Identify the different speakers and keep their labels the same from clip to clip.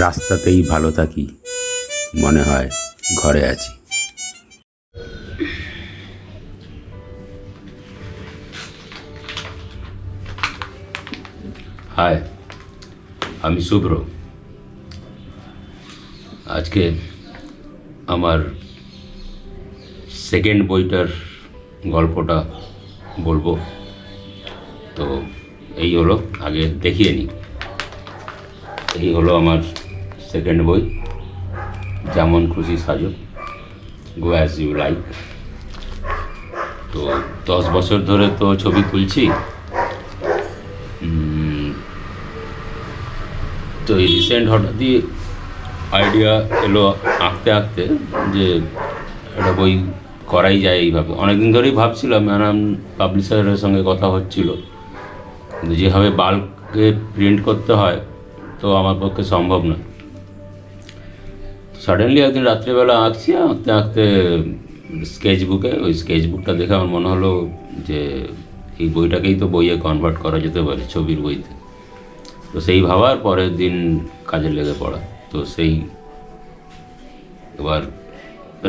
Speaker 1: রাস্তাতেই ভালো থাকি, মনে হয় ঘরে আছি। হাই, আমি শুভ্র। আজকে আমার সেকেন্ড বইটার গল্পটা বলবো। তো এই হলো, আগে দেখিয়ে নিই। এই হলো আমার সেকেন্ড বই, যেমন খুশি সাজো, গো অ্যাজ ইউ লাইক। তো 10 বছর ধরে তো ছবি তুলছি। তো এই রিসেন্ট হঠাৎই আইডিয়া এলো আঁকতে আঁকতে যে একটা বই করাই যায় এইভাবে। অনেকদিন ধরেই ভাবছিলাম, নানান পাবলিশারের সঙ্গে কথা হচ্ছিল, কিন্তু যেভাবে বাল্কে প্রিন্ট করতে হয় তো আমার পক্ষে সম্ভব না। সাডেনলি একদিন রাত্রিবেলা আঁকছি, আঁকতে আঁকতে স্কেচ বুকে, ওই স্কেচ বুকটা দেখে আমার মনে হলো যে এই বইটাকেই তো বইয়ে কনভার্ট করা যেতে পারে, ছবির বইতে। তো সেই ভাবার পরের দিন কাজে লেগে পড়া। তো সেই এবার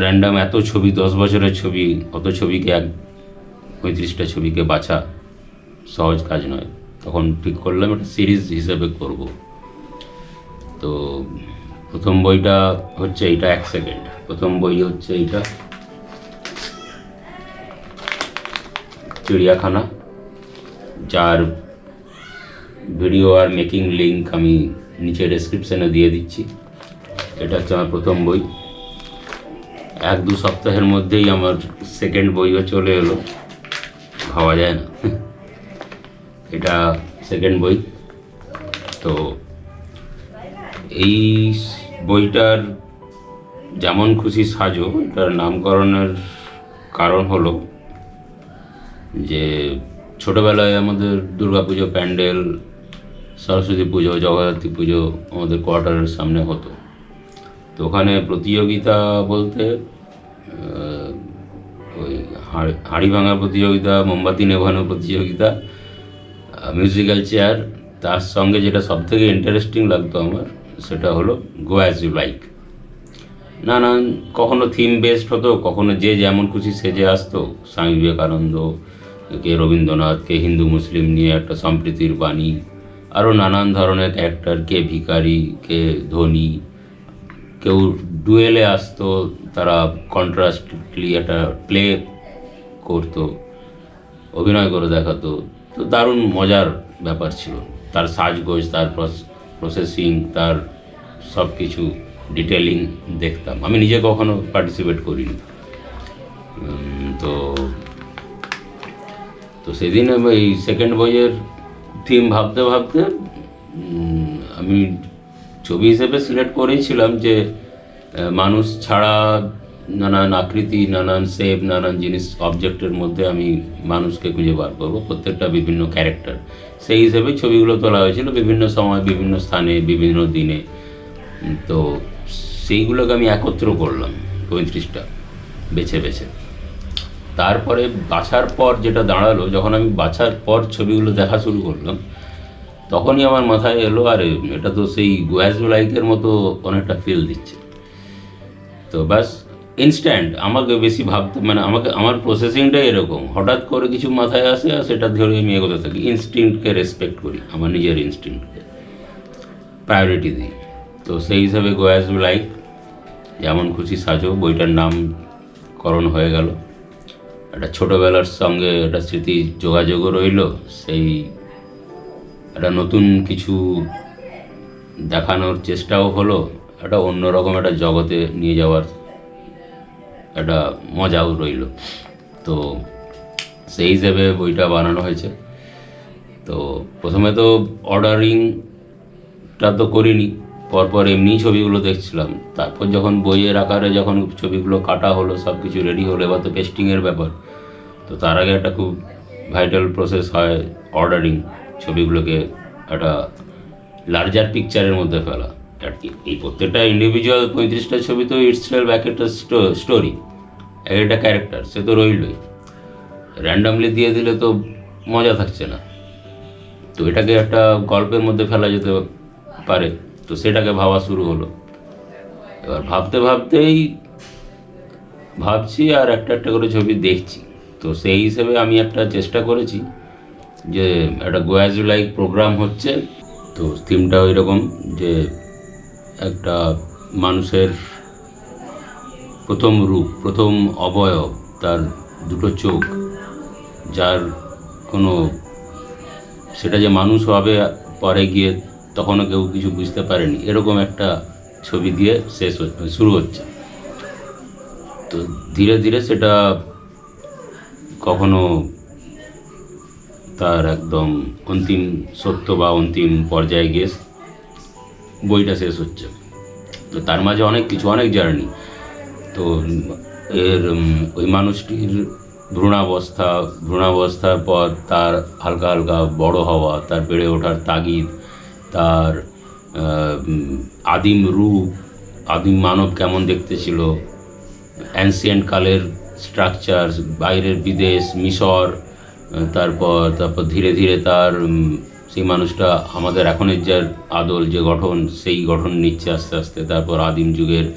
Speaker 1: র্যান্ডাম এত ছবি, 10 বছরের ছবি, অত ছবিকে 35টা ছবিকে বাছা সহজ কাজ নয়। তখন ঠিক করলাম একটা সিরিজ হিসেবে করব। তো প্রথম বইটা হচ্ছে এইটা, 1 সেকেন্ড। প্রথম বই হচ্ছে এইটা, চিড়িয়াখানা, যার ভিডিও আর মেকিং লিঙ্ক আমি নিচে ডেসক্রিপশানে দিয়ে দিচ্ছি। এটা হচ্ছে আমার প্রথম বই। 1-2 সপ্তাহের মধ্যেই আমার সেকেন্ড বইও চলে এলো, ভাবা যায় না। এটা সেকেন্ড বই। তো এই বইটার যেমন খুশি সাজো, এটার নামকরণের কারণ হলো যে ছোটোবেলায় আমাদের দুর্গাপুজো প্যান্ডেল, সরস্বতী পুজো, জগদ্ধাত্রী পুজো আমাদের কোয়ার্টারের সামনে হতো। তো ওখানে প্রতিযোগিতা বলতে ওই হাঁড়ি ভাঙার প্রতিযোগিতা, মোমবাতি নেভানোর প্রতিযোগিতা, মিউজিক্যাল চেয়ার, তার সঙ্গে যেটা সবথেকে ইন্টারেস্টিং লাগতো আমার, সেটা হলো গো অ্যাজ ইউ লাইক। নানান, কখনো থিম বেসড হতো, কখনো যে যেমন খুশি সেজে আসতো। স্বামী বিবেকানন্দ, কে রবীন্দ্রনাথ, কে হিন্দু মুসলিম নিয়ে একটা সম্প্রীতির বাণী, আরও নানান ধরনের ক্যারেক্টার, কে ভিখারি, কে ধনী, কেউ ডুয়েলে আসতো, তারা কন্ট্রাস্টলি একটা প্লে করতো, অভিনয় করে দেখাতো। তো দারুণ মজার ব্যাপার ছিল। তার সাজগোজ, তার প্রসেসিং, তার সব কিছু ডিটেলিং দেখতাম। আমি নিজে কখনো পার্টিসিপেট করিনি। তো তো সেদিন এই সেকেন্ড বইয়ের থিম ভাবতে ভাবতে আমি ছবি হিসেবে সিলেক্ট করেছিলাম যে মানুষ ছাড়া নানান আকৃতি, নানান শেপ, নানান জিনিস, অবজেক্টের মধ্যে আমি মানুষকে খুঁজে বার করবো, প্রত্যেকটা বিভিন্ন ক্যারেক্টার। সেই হিসেবে ছবিগুলো তোলা হয়েছিল বিভিন্ন সময়, বিভিন্ন স্থানে, বিভিন্ন দিনে। তো সেইগুলোকে আমি একত্র করলাম 35টা বেছে বেছে। তারপরে বাছার পর যেটা দাঁড়ালো, যখন আমি বাছার পর ছবিগুলো দেখা শুরু করলাম, তখনই আমার মাথায় এলো, আরে এটা তো সেই গো অ্যাজ ইউ লাইকের মতো অনেকটা ফিল দিচ্ছে। তো ব্যাস, ইনস্ট্যান্ট, আমাকে বেশি ভাবতে, মানে আমার প্রসেসিংটাই এরকম, হঠাৎ করে কিছু মাথায় আসে আর সেটা ধরে আমি এগোতে থাকি। ইনস্টিংক্টকে রেসপেক্ট করি, আমার নিজের ইনস্টিংক্টকে প্রায়োরিটি দিই। তো সেই হিসাবে গো অ্যাজ ইউ লাইক, যেমন খুশি সাজো, বইটার নামকরণ হয়ে গেল। একটা ছোটোবেলার সঙ্গে একটা স্মৃতি যোগাযোগও রইল, সেই একটা নতুন কিছু দেখানোর চেষ্টাও হলো, একটা অন্যরকম একটা জগতে নিয়ে যাওয়ার একটা মজাও রইল। তো সেই হিসেবে বইটা বানানো হয়েছে। তো প্রথমে তো অর্ডারিংটা তো করিনি, পরপর এমনিই ছবিগুলো দেখছিলাম। তারপর যখন বইয়ের আকারে যখন ছবিগুলো কাটা হলো, সব কিছু রেডি হলো, এবার তো পেস্টিংয়ের ব্যাপার। তো তার আগে একটা খুব ভাইটাল প্রসেস হয় অর্ডারিং, ছবিগুলোকে একটা লার্জার পিকচারের মধ্যে ফেলা। এই প্রত্যেকটা ইন্ডিভিজুয়াল 35টা ছবি তো ইটসেলফ এক একটা স্টোরি, এক একটা ক্যারেক্টার, সে তো রইলই। র্যান্ডামলি দিয়ে দিলে তো মজা থাকছে না। তো এটাকে একটা গল্পের মধ্যে ফেলা যেতে পারে। তো তো সেটাকে ভাবা শুরু হলো। এবার ভাবতে ভাবতেই ভাবছি আর একটা একটা করে ছবি দেখছি। তো সেই হিসেবে আমি একটা চেষ্টা করেছি যে একটা go as you like program হচ্ছে। তো থিমটা ওই রকম যে একটা মানুষের প্রথম রূপ, প্রথম অবয়ব, তার দুটো চোখ, যার কোনো সেটা যে মানুষ হবে পরে গিয়ে তখনও কেউ কিছু বুঝতে পারেনি, এরকম একটা ছবি দিয়ে শুরু হচ্ছে। তো ধীরে ধীরে সেটা কখনো তার একদম অন্তিম সত্য বা অন্তিম পর্যায়ে গিয়ে বইটা শেষ হচ্ছে। তো তার মাঝে অনেক কিছু, অনেক জার্নি। তো এর ওই মানুষটির ভ্রূণাবস্থার পর তার হালকা হালকা বড় হওয়া, তার বেড়ে ওঠার তাগিদ, তার আদিম রূপ, আদিম মানব কেমন দেখতে ছিল, অ্যানসিয়েন্ট কালের স্ট্রাকচার, বাইরের বিদেশ, মিশর, তারপর ধীরে ধীরে তার সেই মানুষটা আমাদের এখনের যে আদল, যে গঠন, সেই গঠন নিচ্ছে আস্তে আস্তে। তারপর আদিম যুগের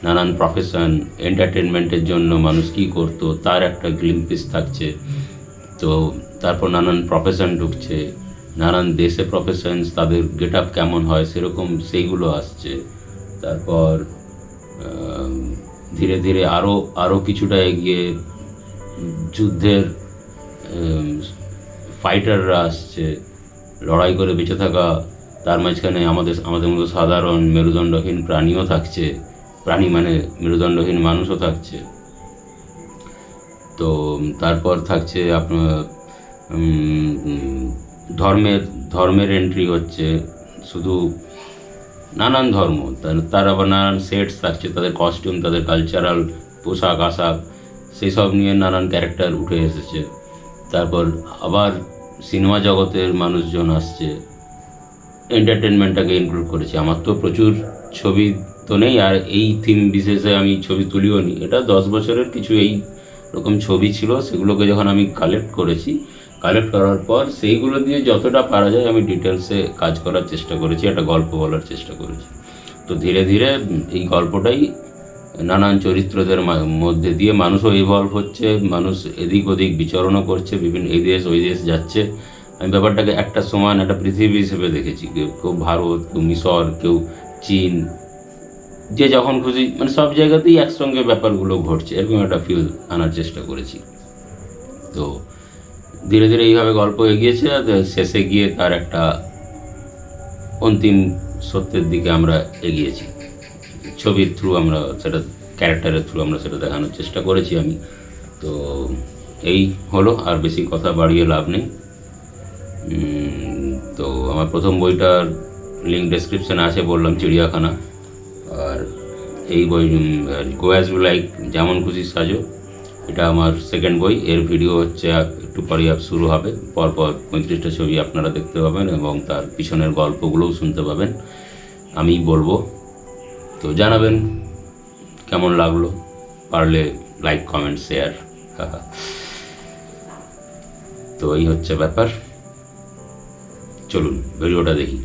Speaker 1: নানান প্রফেশন, এন্টারটেনমেন্টের জন্য মানুষ কী করতো তার একটা গ্লিম্পিস থাকছে। তো তারপর নানান প্রফেশন ঢুকছে, নানান দেশে প্রফেশনস, তাদের গেট আপ কেমন হয় সেরকম সেইগুলো আসছে। তারপর ধীরে ধীরে আরও কিছুটা এগিয়ে যুদ্ধের ফাইটাররা আসছে, লড়াই করে বেঁচে থাকা। তার মাঝখানে আমাদের মতো সাধারণ মেরুদণ্ডহীন প্রাণীও থাকছে, প্রাণী মানে মেরুদণ্ডহীন মানুষও থাকছে। তো তারপর থাকছে আপনার ধর্মের এন্ট্রি হচ্ছে, শুধু নানান ধর্ম, তার আবার নানান সেটস থাকছে, তাদের কস্টিউম, তাদের কালচারাল পোশাক আশাক, সেই সব নিয়ে নানান ক্যারেক্টার উঠে এসেছে। তারপর আবার সিনেমা জগতের মানুষজন আসছে, এন্টারটেনমেন্টটাকে ইনক্লুড করেছে। আমার তো প্রচুর ছবি তো নেই, আর এই থিম বিশেষে আমি ছবি তুলিও নি। এটা 10 বছরের কিছু এই রকম ছবি ছিল, সেগুলোকে যখন আমি কালেক্ট করার পর সেইগুলো দিয়ে যতটা পারা যায় আমি ডিটেলসে কাজ করার চেষ্টা করেছি, একটা গল্প বলার চেষ্টা করেছি। তো ধীরে ধীরে এই গল্পটাই নানান চরিত্রদের মধ্যে দিয়ে মানুষও ইভলভ হচ্ছে, মানুষ এদিক ওদিক বিচরণও করছে, বিভিন্ন এই দেশ ওই দেশ যাচ্ছে। আমি ব্যাপারটাকে একটা সমান একটা পৃথিবী হিসেবে দেখেছি। কেউ ভারত, কেউ মিশর, কেউ চীন, যে যখন খুশি মানে সব জায়গাতেই একসঙ্গে ব্যাপারগুলো ঘটছে, এরকম একটা ফিল আনার চেষ্টা করেছি। তো ধীরে ধীরে এইভাবে গল্প এগিয়েছে, শেষে গিয়ে তার একটা অন্তিম সত্যের দিকে আমরা এগিয়েছি। ছবির থ্রু আমরা সেটা, ক্যারেক্টারের থ্রু আমরা সেটা দেখানোর চেষ্টা করেছি আমি। তো এই হলো, আর বেশি কথা বাড়িয়ে লাভ নেই। তো আমার প্রথম বইটার লিঙ্ক ডেসক্রিপশানে আছে, বললাম, চিড়িয়াখানা। আর এই বই গো অ্যাজ ইউ লাইক, যেমন খুশি সাজো, এটা আমার সেকেন্ড বই। এর ভিডিও হচ্ছে একটু পরে শুরু হবে, পরপর 35টা ছবি আপনারা দেখতে পাবেন এবং তার পিছনের গল্পগুলোও শুনতে পাবেন, আমি বলবো। তো জানাবেন কেমন লাগলো, পারলে লাইক, কমেন্ট, শেয়ার। তো এই হচ্ছে ব্যাপার। চলুন ভিডিওটা দেখি।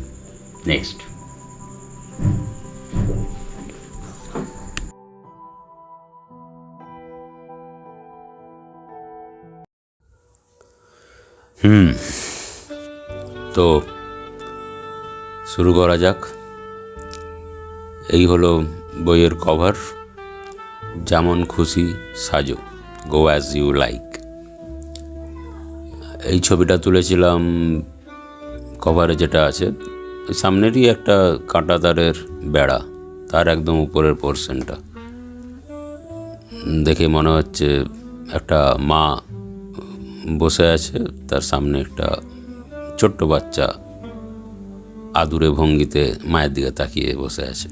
Speaker 1: নেক্সট। তো শুরু করা যাক। এই হলো বইয়ের কভার, যেমন খুশি সাজো, গো অ্যাজ ইউ লাইক। এই ছবিটা তুলেছিলাম, কভারে যেটা আছে সামনেরই একটা কাঁটা তারের বেড়া, তার একদম উপরের পোর্শনটা দেখে মনে হচ্ছে একটা মা বসে আছে, তার সামনে একটা ছোট্ট বাচ্চা আদুরে ভঙ্গিতে মায়ের দিকে তাকিয়ে বসে আছে।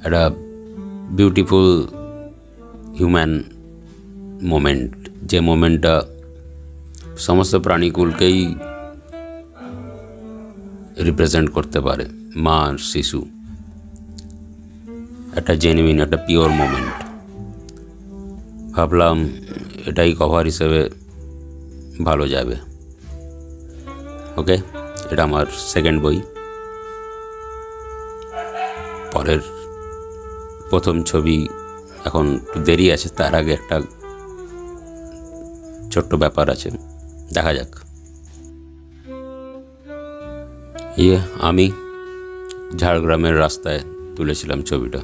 Speaker 1: একটা বিউটিফুল হিউম্যান মোমেন্ট, যে মোমেন্টটা সমস্ত প্রাণীকুলকেই রিপ্রেজেন্ট করতে পারে। মা আর শিশু, একটা জেনুইন, একটা পিওর মোমেন্ট। ভাবলাম এটাই কভার হিসেবে ভালো যাবে। ওকে, এটা আমার সেকেন্ড বই। পরের প্রথম ছবি এখন একটু দেরি আছে, তার আগে একটা ছোট্ট ব্যাপার আছে, দেখা যাক। আমি ঝাড়গ্রামের রাস্তায় তুলেছিলাম ছবিটা।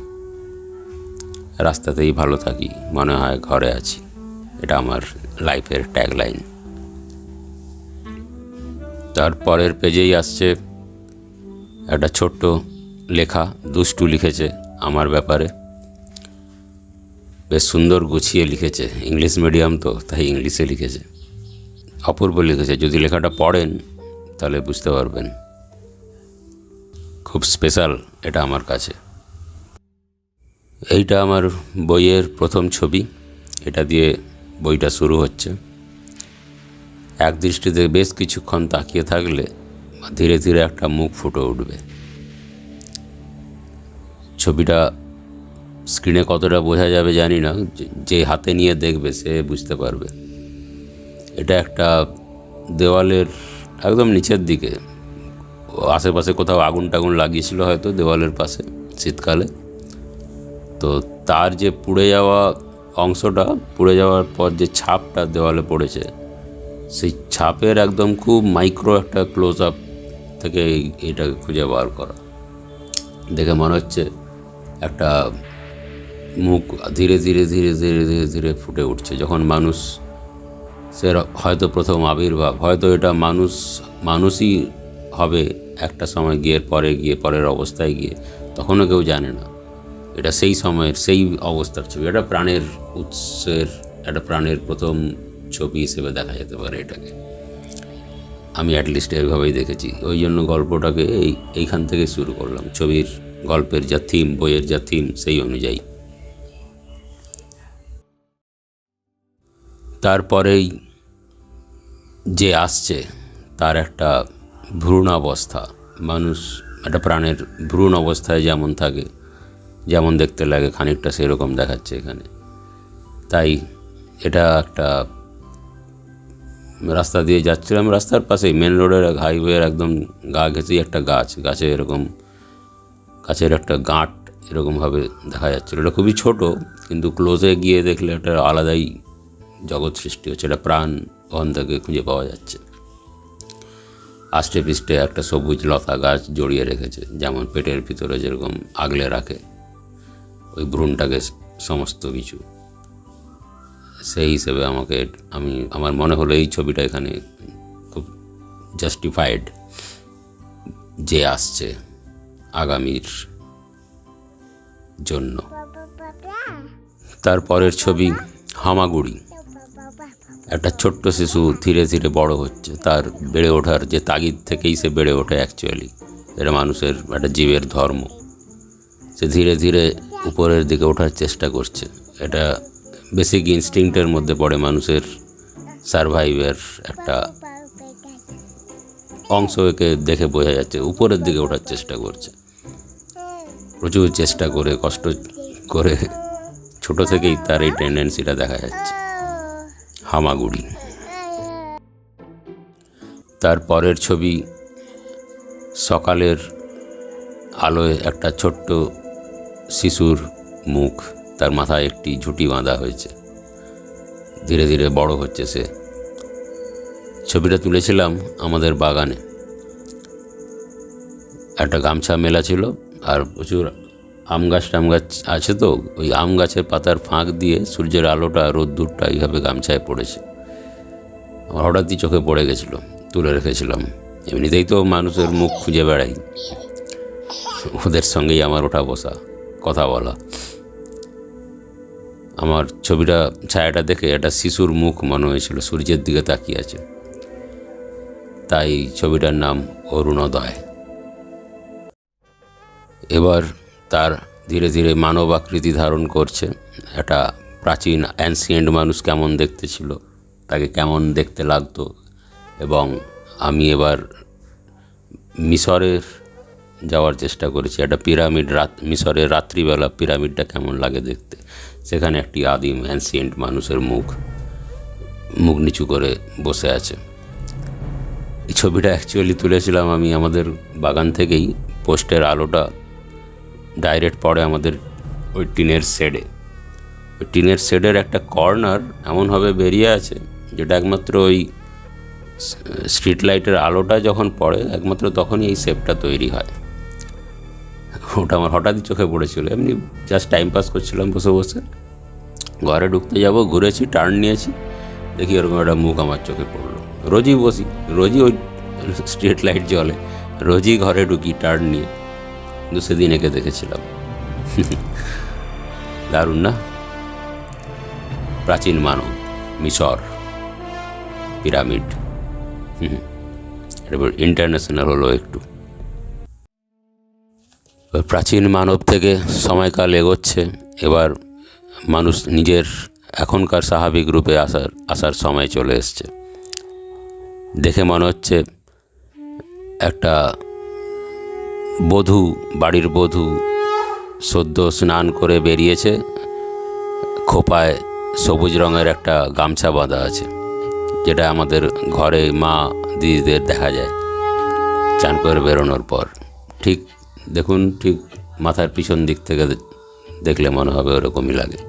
Speaker 1: রাস্তাতেই ভালো থাকি, মনে হয় ঘরে আছি, এটা আমার লাইফের ট্যাগলাইন। তারপরের পেজেই আসছে একটা ছোট্ট লেখা, দুষ্টু লিখেছে আমার ব্যাপারে, বেশ সুন্দর গুছিয়ে লিখেছে। ইংলিশ মিডিয়াম তো, তাই ইংলিশে লিখেছে, অপূর্ব লিখেছে। যদি লেখাটা পড়েন তাহলে বুঝতে পারবেন, খুব স্পেশাল এটা আমার কাছে। এইটা আমার বইয়ের প্রথম ছবি, এটা দিয়ে বইটা শুরু হচ্ছে। এক দৃষ্টিতে বেশ কিছুক্ষণ তাকিয়ে থাকলে ধীরে ধীরে একটা মুখ ফুটে উঠবে। ছবিটা স্ক্রিনে কতটা বোঝা যাবে জানি না, যে হাতে নিয়ে দেখবে সে বুঝতে পারবে। এটা একটা দেওয়ালের একদম নিচের দিকে, আশেপাশে কোথাও আগুন টাগুন লাগিয়েছিল হয়তো দেওয়ালের পাশে শীতকালে, তো তার যে পুড়ে যাওয়া অংশটা, পুড়ে যাওয়ার পর যে ছাপটা দেওয়ালে পড়েছে, সেই ছাপের একদম খুব মাইক্রো একটা ক্লোজ আপ থেকে এটাকে খুঁজে বার করা। দেখে মনে হচ্ছে একটা মুখ ধীরে ধীরে ধীরে ধীরে ধীরে ধীরে ফুটে উঠছে। যখন মানুষ, সে হয়তো প্রথম আবির্ভাব, হয়তো এটা মানুষই হবে একটা সময় গিয়ে, পরের অবস্থায় গিয়ে, তখনও কেউ জানে না। এটা সেই সময়ের সেই অবস্থার ছবি, এটা প্রাণের উৎসের, একটা প্রাণের প্রথম ছবি হিসেবে দেখা যেতে পারে এটাকে। আমি অ্যাটলিস্ট এইভাবেই দেখেছি, ওই জন্য গল্পটাকে এইখান থেকে শুরু করলাম। ছবির গল্পের যা থিম, বইয়ের যা থিম, সেই অনুযায়ী। তারপরেই যে আসছে তার একটা ভ্রূণ অবস্থা। মানুষ একটা প্রাণের ভ্রূণ অবস্থায় যেমন থাকে, যেমন দেখতে লাগে, খানিকটা সেরকম দেখাচ্ছে এখানে। তাই এটা একটা রাস্তা দিয়ে যাচ্ছিলাম, রাস্তার পাশেই মেন রোডের হাইওয়ের একদম গা ঘেঁষেই একটা গাছে এরকম গাছের একটা গাঁট এরকমভাবে দেখা যাচ্ছিলো। এটা খুবই ছোট, কিন্তু ক্লোজে গিয়ে দেখলে একটা আলাদাই জগৎ সৃষ্টি হচ্ছে। এটা প্রাণ ওখান থেকে খুঁজে পাওয়া যাচ্ছে। আষ্টে পৃষ্ঠে একটা সবুজ লতা গাছ জড়িয়ে রেখেছে, যেমন পেটের ভিতরে যেরকম আগলে রাখে ওই ভ্রূণটাকে সমস্ত কিছু। সেই হিসেবে আমার মনে হলো এই ছবিটা এখানে খুব জাস্টিফাইড, যে আসছে আগামীর জন্য। তারপরের ছবি হামাগুড়ি। একটা ছোট্ট শিশু ধীরে ধীরে বড় হচ্ছে, তার বেড়ে ওঠার যে তাগিদ থেকেই সে বেড়ে ওঠে। অ্যাকচুয়ালি এটা মানুষের একটা জীবের ধর্ম। সে ধীরে ধীরে উপরের দিকে ওঠার চেষ্টা করছে। এটা বেসিক ইনস্টিংক্টের মধ্যে পড়ে, মানুষের সারভাইভের একটা অংশ। একে দেখে বোঝা যাচ্ছে উপরের দিকে ওঠার চেষ্টা করছে, প্রচুর চেষ্টা করে, কষ্ট করে। ছোট থেকেই তার এই টেন্ডেন্সিটা দেখা যাচ্ছে। হামাগুড়ি। তারপরের ছবি সকালের আলোয় একটা ছোট্ট শিশুর মুখ, তার মাথায় একটি ঝুঁটি বাঁধা হয়েছে, ধীরে ধীরে বড় হচ্ছে সে। ছবিটা তুলেছিলাম আমাদের বাগানে, একটা গামছা মেলা ছিল, আর প্রচুর আম গাছ আছে, তো ওই আম গাছের পাতার ফাঁক দিয়ে সূর্যের আলোটা, রোদ্দুরটা এইভাবে গামছায় পড়েছে। আমার হঠাৎই চোখে পড়ে গেছিলো, তুলে রেখেছিলাম। এমনিতেই তো মানুষের মুখ খুঁজে বেড়াই, ওদের সঙ্গেই আমার ওঠা বসা, কথা বলা। আমার ছবিটা, ছায়াটা দেখে একটা শিশুর মুখ মনে হয়েছিল, সূর্যের দিকে তাকিয়ে আছে, তাই ছবিটার নাম অরুণোদয়। এবার তার ধীরে ধীরে মানব আকৃতি ধারণ করছে। একটা প্রাচীন অ্যানসিয়েন্ট মানুষ কেমন দেখতে ছিল, তাকে কেমন দেখতে লাগতো। এবং আমি এবার মিশরের যাওয়ার চেষ্টা করেছি। একটা পিরামিড, মিশরের রাত্রিবেলা পিরামিডটা কেমন লাগে দেখতে, সেখানে একটি আদিম অ্যানসিয়েন্ট মানুষের মুখ নিচু করে বসে আছে। এই ছবিটা অ্যাকচুয়ালি তুলেছিলাম আমি আমাদের বাগান থেকেই। পোস্টের আলোটা ডাইরেক্ট পড়ে আমাদের ওই টিনের শেডে। ওই টিনের শেডের একটা কর্নার এমনভাবে বেরিয়ে আছে যেটা একমাত্র ওই স্ট্রিট লাইটের আলোটা যখন পড়ে একমাত্র তখনই এই শেপটা তৈরি হয়। ওটা আমার হঠাৎই চোখে পড়েছিল, এমনি জাস্ট টাইম পাস করছিলাম বসে বসে। ঘরে ঢুকতে যাব, ঘুরেছি, টার্ন নিয়েছি, দেখি এরকম একটা মুখ আমার চোখে পড়লো। রোজই বসি, রোজই ওই স্ট্রিট লাইট জ্বলে, রোজই ঘরে ঢুকি টার্ন নিয়ে, কিন্তু সেদিন একে দেখেছিলাম। দারুণ না? প্রাচীন মানব, মিশর, পিরামিড। এবার ইন্টারন্যাশনাল হলো একটু। প্রাচীন মানব থেকে সময়কাল এগোচ্ছে, এবার মানুষ নিজের এখনকার স্বাভাবিক রূপে আসার সময় চলে এসছে। দেখে মনে হচ্ছে একটা বধূ, বাড়ির বধূ সদ্য স্নান করে বেরিয়েছে, খোপায় সবুজ রঙের একটা গামছা বাঁধা আছে, যেটা আমাদের ঘরে মা দিদিদের দেখা যায় চান করে বেরোনোর পর। ঠিক দেখুন, ঠিক মাথার পিছন দিক থেকে দেখলে মনে হবে ওরকমই লাগে।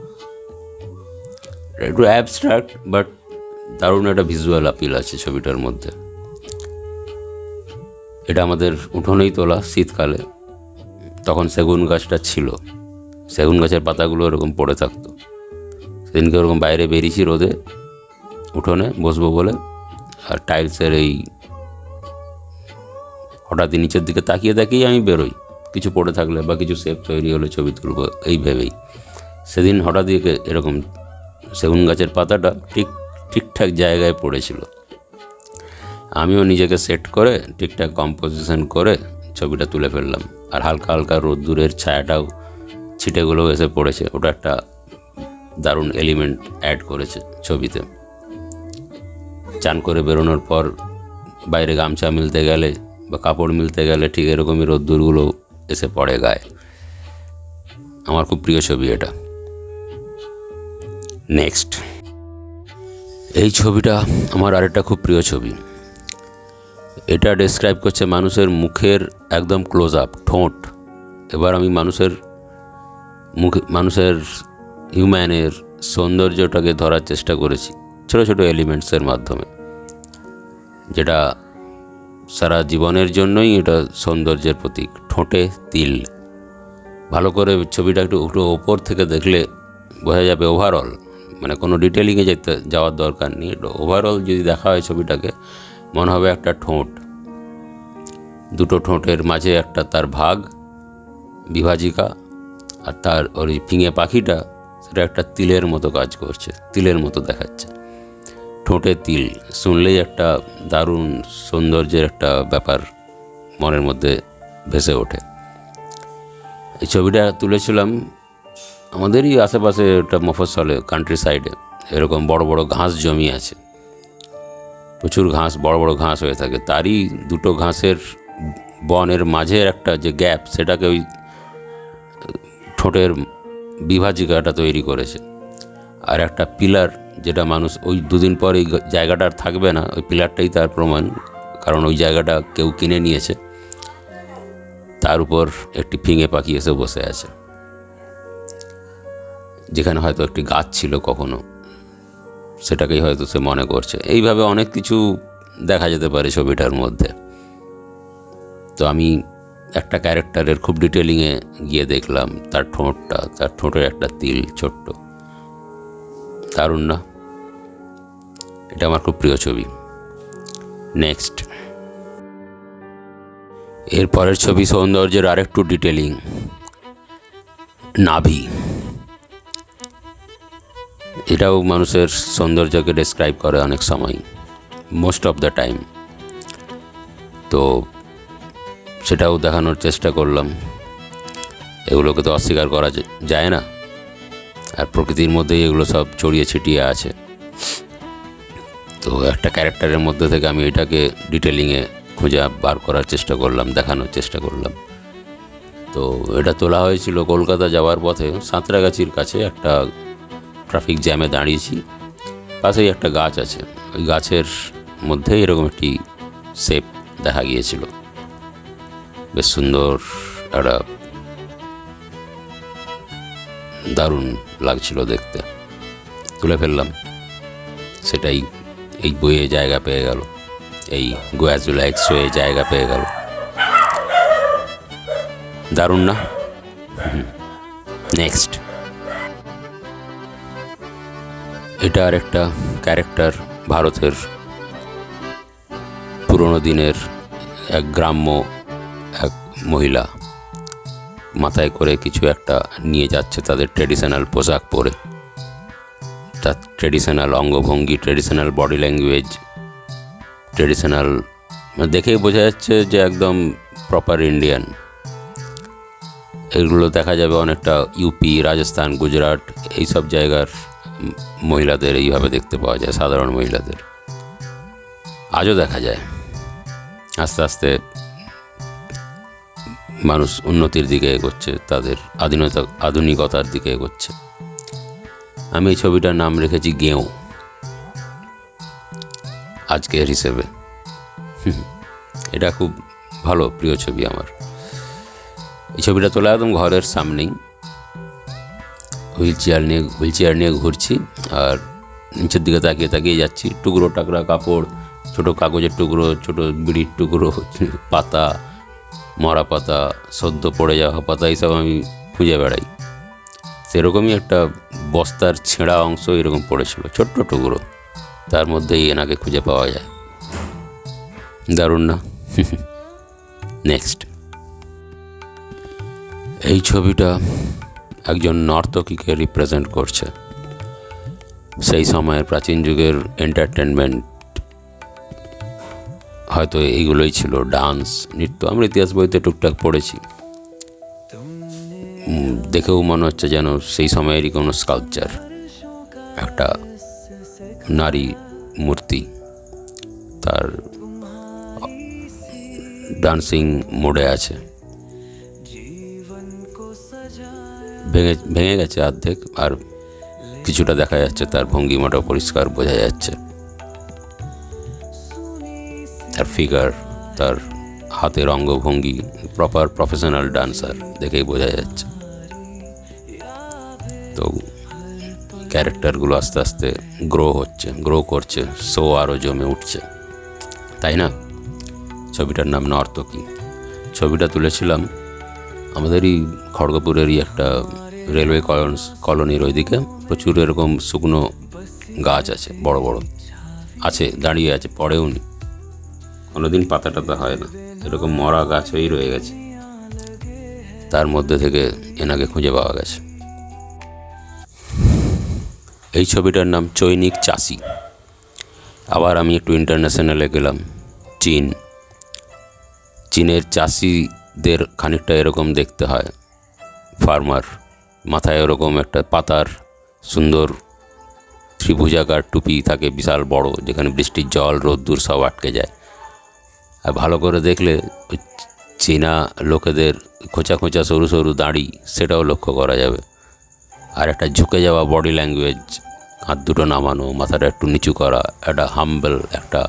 Speaker 1: একটু অ্যাবস্ট্রাক্ট, বাট দারুণ একটা ভিজুয়াল আপিল আছে ছবিটার মধ্যে। এটা আমাদের উঠোনেই তোলা, শীতকালে। তখন সেগুন গাছটা ছিল, সেগুন গাছের পাতাগুলো এরকম পড়ে থাকতো। সেদিনকে ওরকম বাইরে বেরিয়েছি রোদে, উঠোনে বসবো বলে, আর টাইলসের এই হঠাৎই নিচের দিকে তাকিয়ে আমি বেরোই, কিছু পড়ে থাকলে বা কিছু শেপ তৈরি হলে ছবি তুলব এই ভেবেই। সেদিন হঠাৎই এরকম সেগুন গাছের পাতাটা ঠিকঠাক জায়গায় পড়েছিল। আমিও নিজেকে সেট করে ঠিকঠাক কম্পোজিশন করে ছবিটা তুলে ফেললাম। আর হালকা হালকা রোদ্দুরের ছায়াটাও, ছিটেগুলোও এসে পড়েছে, ওটা একটা দারুণ এলিমেন্ট অ্যাড করেছে ছবিতে। চান করে বেরোনোর পর বাইরে গামছা মিলতে গেলে বা কাপড় মিলতে গেলে ঠিক এরকমই রোদ্দুরগুলো এসে পড়ে গায়ে। আমার খুব প্রিয় ছবি এটা। নেক্সট, এই ছবিটা আমার আরেকটা খুব প্রিয় ছবি। এটা ডেসক্রাইব করছে মানুষের মুখের একদম ক্লোজ আপ, ঠোঁট। এবার আমি মানুষের হিউম্যানের সৌন্দর্যটাকে ধরার চেষ্টা করেছি ছোটো ছোটো এলিমেন্টসের মাধ্যমে, যেটা সারা জীবনের জন্যই এটা সৌন্দর্যের প্রতীক। ঠোঁটে তিল। ভালো করে ছবিটা একটু ওপর থেকে দেখলে বোঝা যাবে ওভারঅল, মানে কোনো ডিটেলিংয়ে যাওয়ার দরকার নেই। ওভারঅল যদি দেখা হয় ছবিটাকে, মনে হবে একটা ঠোঁট, দুটো ঠোঁটের মাঝে একটা তার ভাগ, বিভাজিকা, আর তার ওই ফিঙে পাখিটা, সেটা একটা তিলের মতো কাজ করছে, তিলের মতো দেখাচ্ছে। ঠোঁটে তিল শুনলেই একটা দারুণ সৌন্দর্যের একটা ব্যাপার মনের মধ্যে ভেসে ওঠে। এই ছবিটা তুলেছিলাম আমাদেরই আশেপাশে, একটা মফস্বলে, কান্ট্রি সাইডে। এরকম বড় বড় ঘাস জমি আছে, প্রচুর ঘাস, বড় বড় ঘাস হয়ে থাকে। তারই দুটো ঘাসের বনের মাঝের একটা যে গ্যাপ, সেটাকে ওই ঠোঁটের বিভাজিকাটা তৈরি করেছে। আর একটা পিলার, যেটা মানুষ ওই দুদিন পর এই জায়গাটা আর থাকবে না, ওই পিলারটাই তার প্রমাণ, কারণ ওই জায়গাটা কেউ কিনে নিয়েছে। তার উপর একটি ফিঙে পাখি এসে বসে আছে, যেখানে হয়তো একটি গাছ ছিল কখনো, সেটাকেই হয়তো সে মনে করছে। এইভাবে অনেক কিছু দেখা যেতে পারে ছবিটার মধ্যে। তো আমি একটা ক্যারেক্টারের খুব ডিটেলিংয়ে গিয়ে দেখলাম তার ঠোঁটটা, তার ঠোঁটের একটা তিল ছোট্ট। দারুণ না? এটা আমার খুব প্রিয় ছবি। নেক্সট, এর পরের ছবি সৌন্দর্যের আরেকটু ডিটেলিং। নাভি। এটাও মানুষের সৌন্দর্যকে ডেসক্রাইব করে অনেক সময়, মোস্ট অফ দ্য টাইম। তো সেটাও দেখানোর চেষ্টা করলাম। এগুলোকে তো অস্বীকার করা যায় না, আর প্রকৃতির মধ্যেই এগুলো সব ছড়িয়ে ছিটিয়ে আছে। তো একটা ক্যারেক্টারের মধ্যে থেকে আমি এটাকে ডিটেলিংয়ে খুঁজে বার করার চেষ্টা করলাম, দেখানোর চেষ্টা করলাম। তো এটা তোলা হয়েছিল কলকাতা যাওয়ার পথে, সাঁতরাগাছির কাছে একটা ট্রাফিক জ্যামে দাঁড়িয়েছি। পাশেই একটা গাছ আছে, ওই গাছের মধ্যে এরকম একটি শেপ দেখা গিয়েছিল। বেশ সুন্দর একটা দারুণ লাগছিল দেখতে, তুলে ফেললাম। সেটাই এই বইয়ে জায়গা পেয়ে গেল, এই গোয়াজুলা এক্সওয়ে জায়গা পেয়ে গেল। দারুণ না? নেক্সট, এটা আর একটা ক্যারেক্টার, ভারতের পুরনো দিনের এক গ্রাম্য এক মহিলা মাথায় করে কিছু একটা নিয়ে যাচ্ছে, তাদের ট্রেডিশনাল পোশাক পরে, তার ট্রেডিশনাল অঙ্গভঙ্গি, ট্রেডিশনাল বডি ল্যাঙ্গুয়েজ, ট্রেডিশনাল, দেখেই বোঝা যাচ্ছে যে একদম প্রপার ইন্ডিয়ান। এগুলো দেখা যাবে অনেকটা ইউপি, রাজস্থান, গুজরাট এইসব জায়গার মহিলাদের এইভাবে দেখতে পাওয়া যায়, সাধারণ মহিলাদের আজও দেখা যায়। আস্তে আস্তে মানুষ উন্নতির দিকে এগোচ্ছে, তাদের আধুনিকতার দিকে এগোচ্ছে। আমি এই ছবিটার নাম রেখেছি গেঁয়ো, আজকের হিসেবে। এটা খুব ভালো, প্রিয় ছবি আমার। এই ছবিটা তোলা একদম ঘরের সামনেই, হুইল চেয়ার নিয়ে ঘুরছি আর নিচের দিকে তাকিয়ে তাকিয়ে যাচ্ছি। টুকরো টাকরা কাপড়, ছোটো কাগজের টুকরো, ছোটো বিড়ির টুকরো, পাতা, মরা পাতা, সদ্য পড়ে যাওয়া পাতা, এইসব আমি খুঁজে বেড়াই। সেরকমই একটা বস্তার ছেঁড়া অংশ এরকম পড়েছিল, ছোট্ট টুকরো, তার মধ্যেই এনাকে খুঁজে পাওয়া যায়। দারুণ না? নেক্সট, এই ছবিটা একজন নর্তকীকে রিপ্রেজেন্ট করছে। সেই সময়ের প্রাচীন যুগের এন্টারটেনমেন্ট হয়তো এইগুলোই ছিল, ডান্স, নৃত্য। আমরা ইতিহাস বইতে টুকটাক পড়েছি, দেখেও মনে হচ্ছে যেন সেই সময়েরই কোনো স্কাল্পচার, একটা নারী মূর্তি, তার ডান্সিং মোডে আছে। ভেঙে গেছে অর্ধেক, আর কিছুটা দেখা যাচ্ছে, তার ভঙ্গিমাটা পরিষ্কার বোঝা যাচ্ছে, তার ফিগার, তার হাতের অঙ্গভঙ্গি, প্রপার প্রফেশনাল ডান্সার, দেখেই বোঝা যাচ্ছে। তো ক্যারেক্টারগুলো আস্তে আস্তে গ্রো করছে, শো আরও জমে উঠছে, তাই না? ছবিটার নাম নর্তকী। ছবিটা তুলেছিলাম আমাদেরই খড়গপুরেরই একটা রেলওয়ে কলোনির ওইদিকে। প্রচুর এরকম শুকনো গাছ আছে, বড় বড় আছে, দাঁড়িয়ে আছে, পড়েও নি, কোনোদিন পাতা টাতা হয় না, এরকম মরা গাছ হয়েই রয়ে গেছে। তার মধ্যে থেকে এনাকে খুঁজে পাওয়া গেছে। এই ছবিটার নাম চৈনিক চাষি। আবার আমি একটু ইন্টারন্যাশনালে গেলাম, চীনের চাষিদের খানিকটা এরকম দেখতে হয়। ফার্মার, মাথায় এরকম একটা পাতার সুন্দর ত্রিভুজাকার টুপি থাকে, বিশাল বড়, যেখানে বৃষ্টির জল, রোদ্দুর সব আটকে যায়। আর ভালো করে দেখলে চীনা লোকেদের খোঁচা খোঁচা সরু সরু দাড়ি, সেটাও লক্ষ্য করা যাবে। আর একটা ঝুঁকে যাওয়া বডি ল্যাঙ্গুয়েজ, হাত দুটো নামানো, মাথাটা একটু নিচু করা, একটা হাম্বল, একটা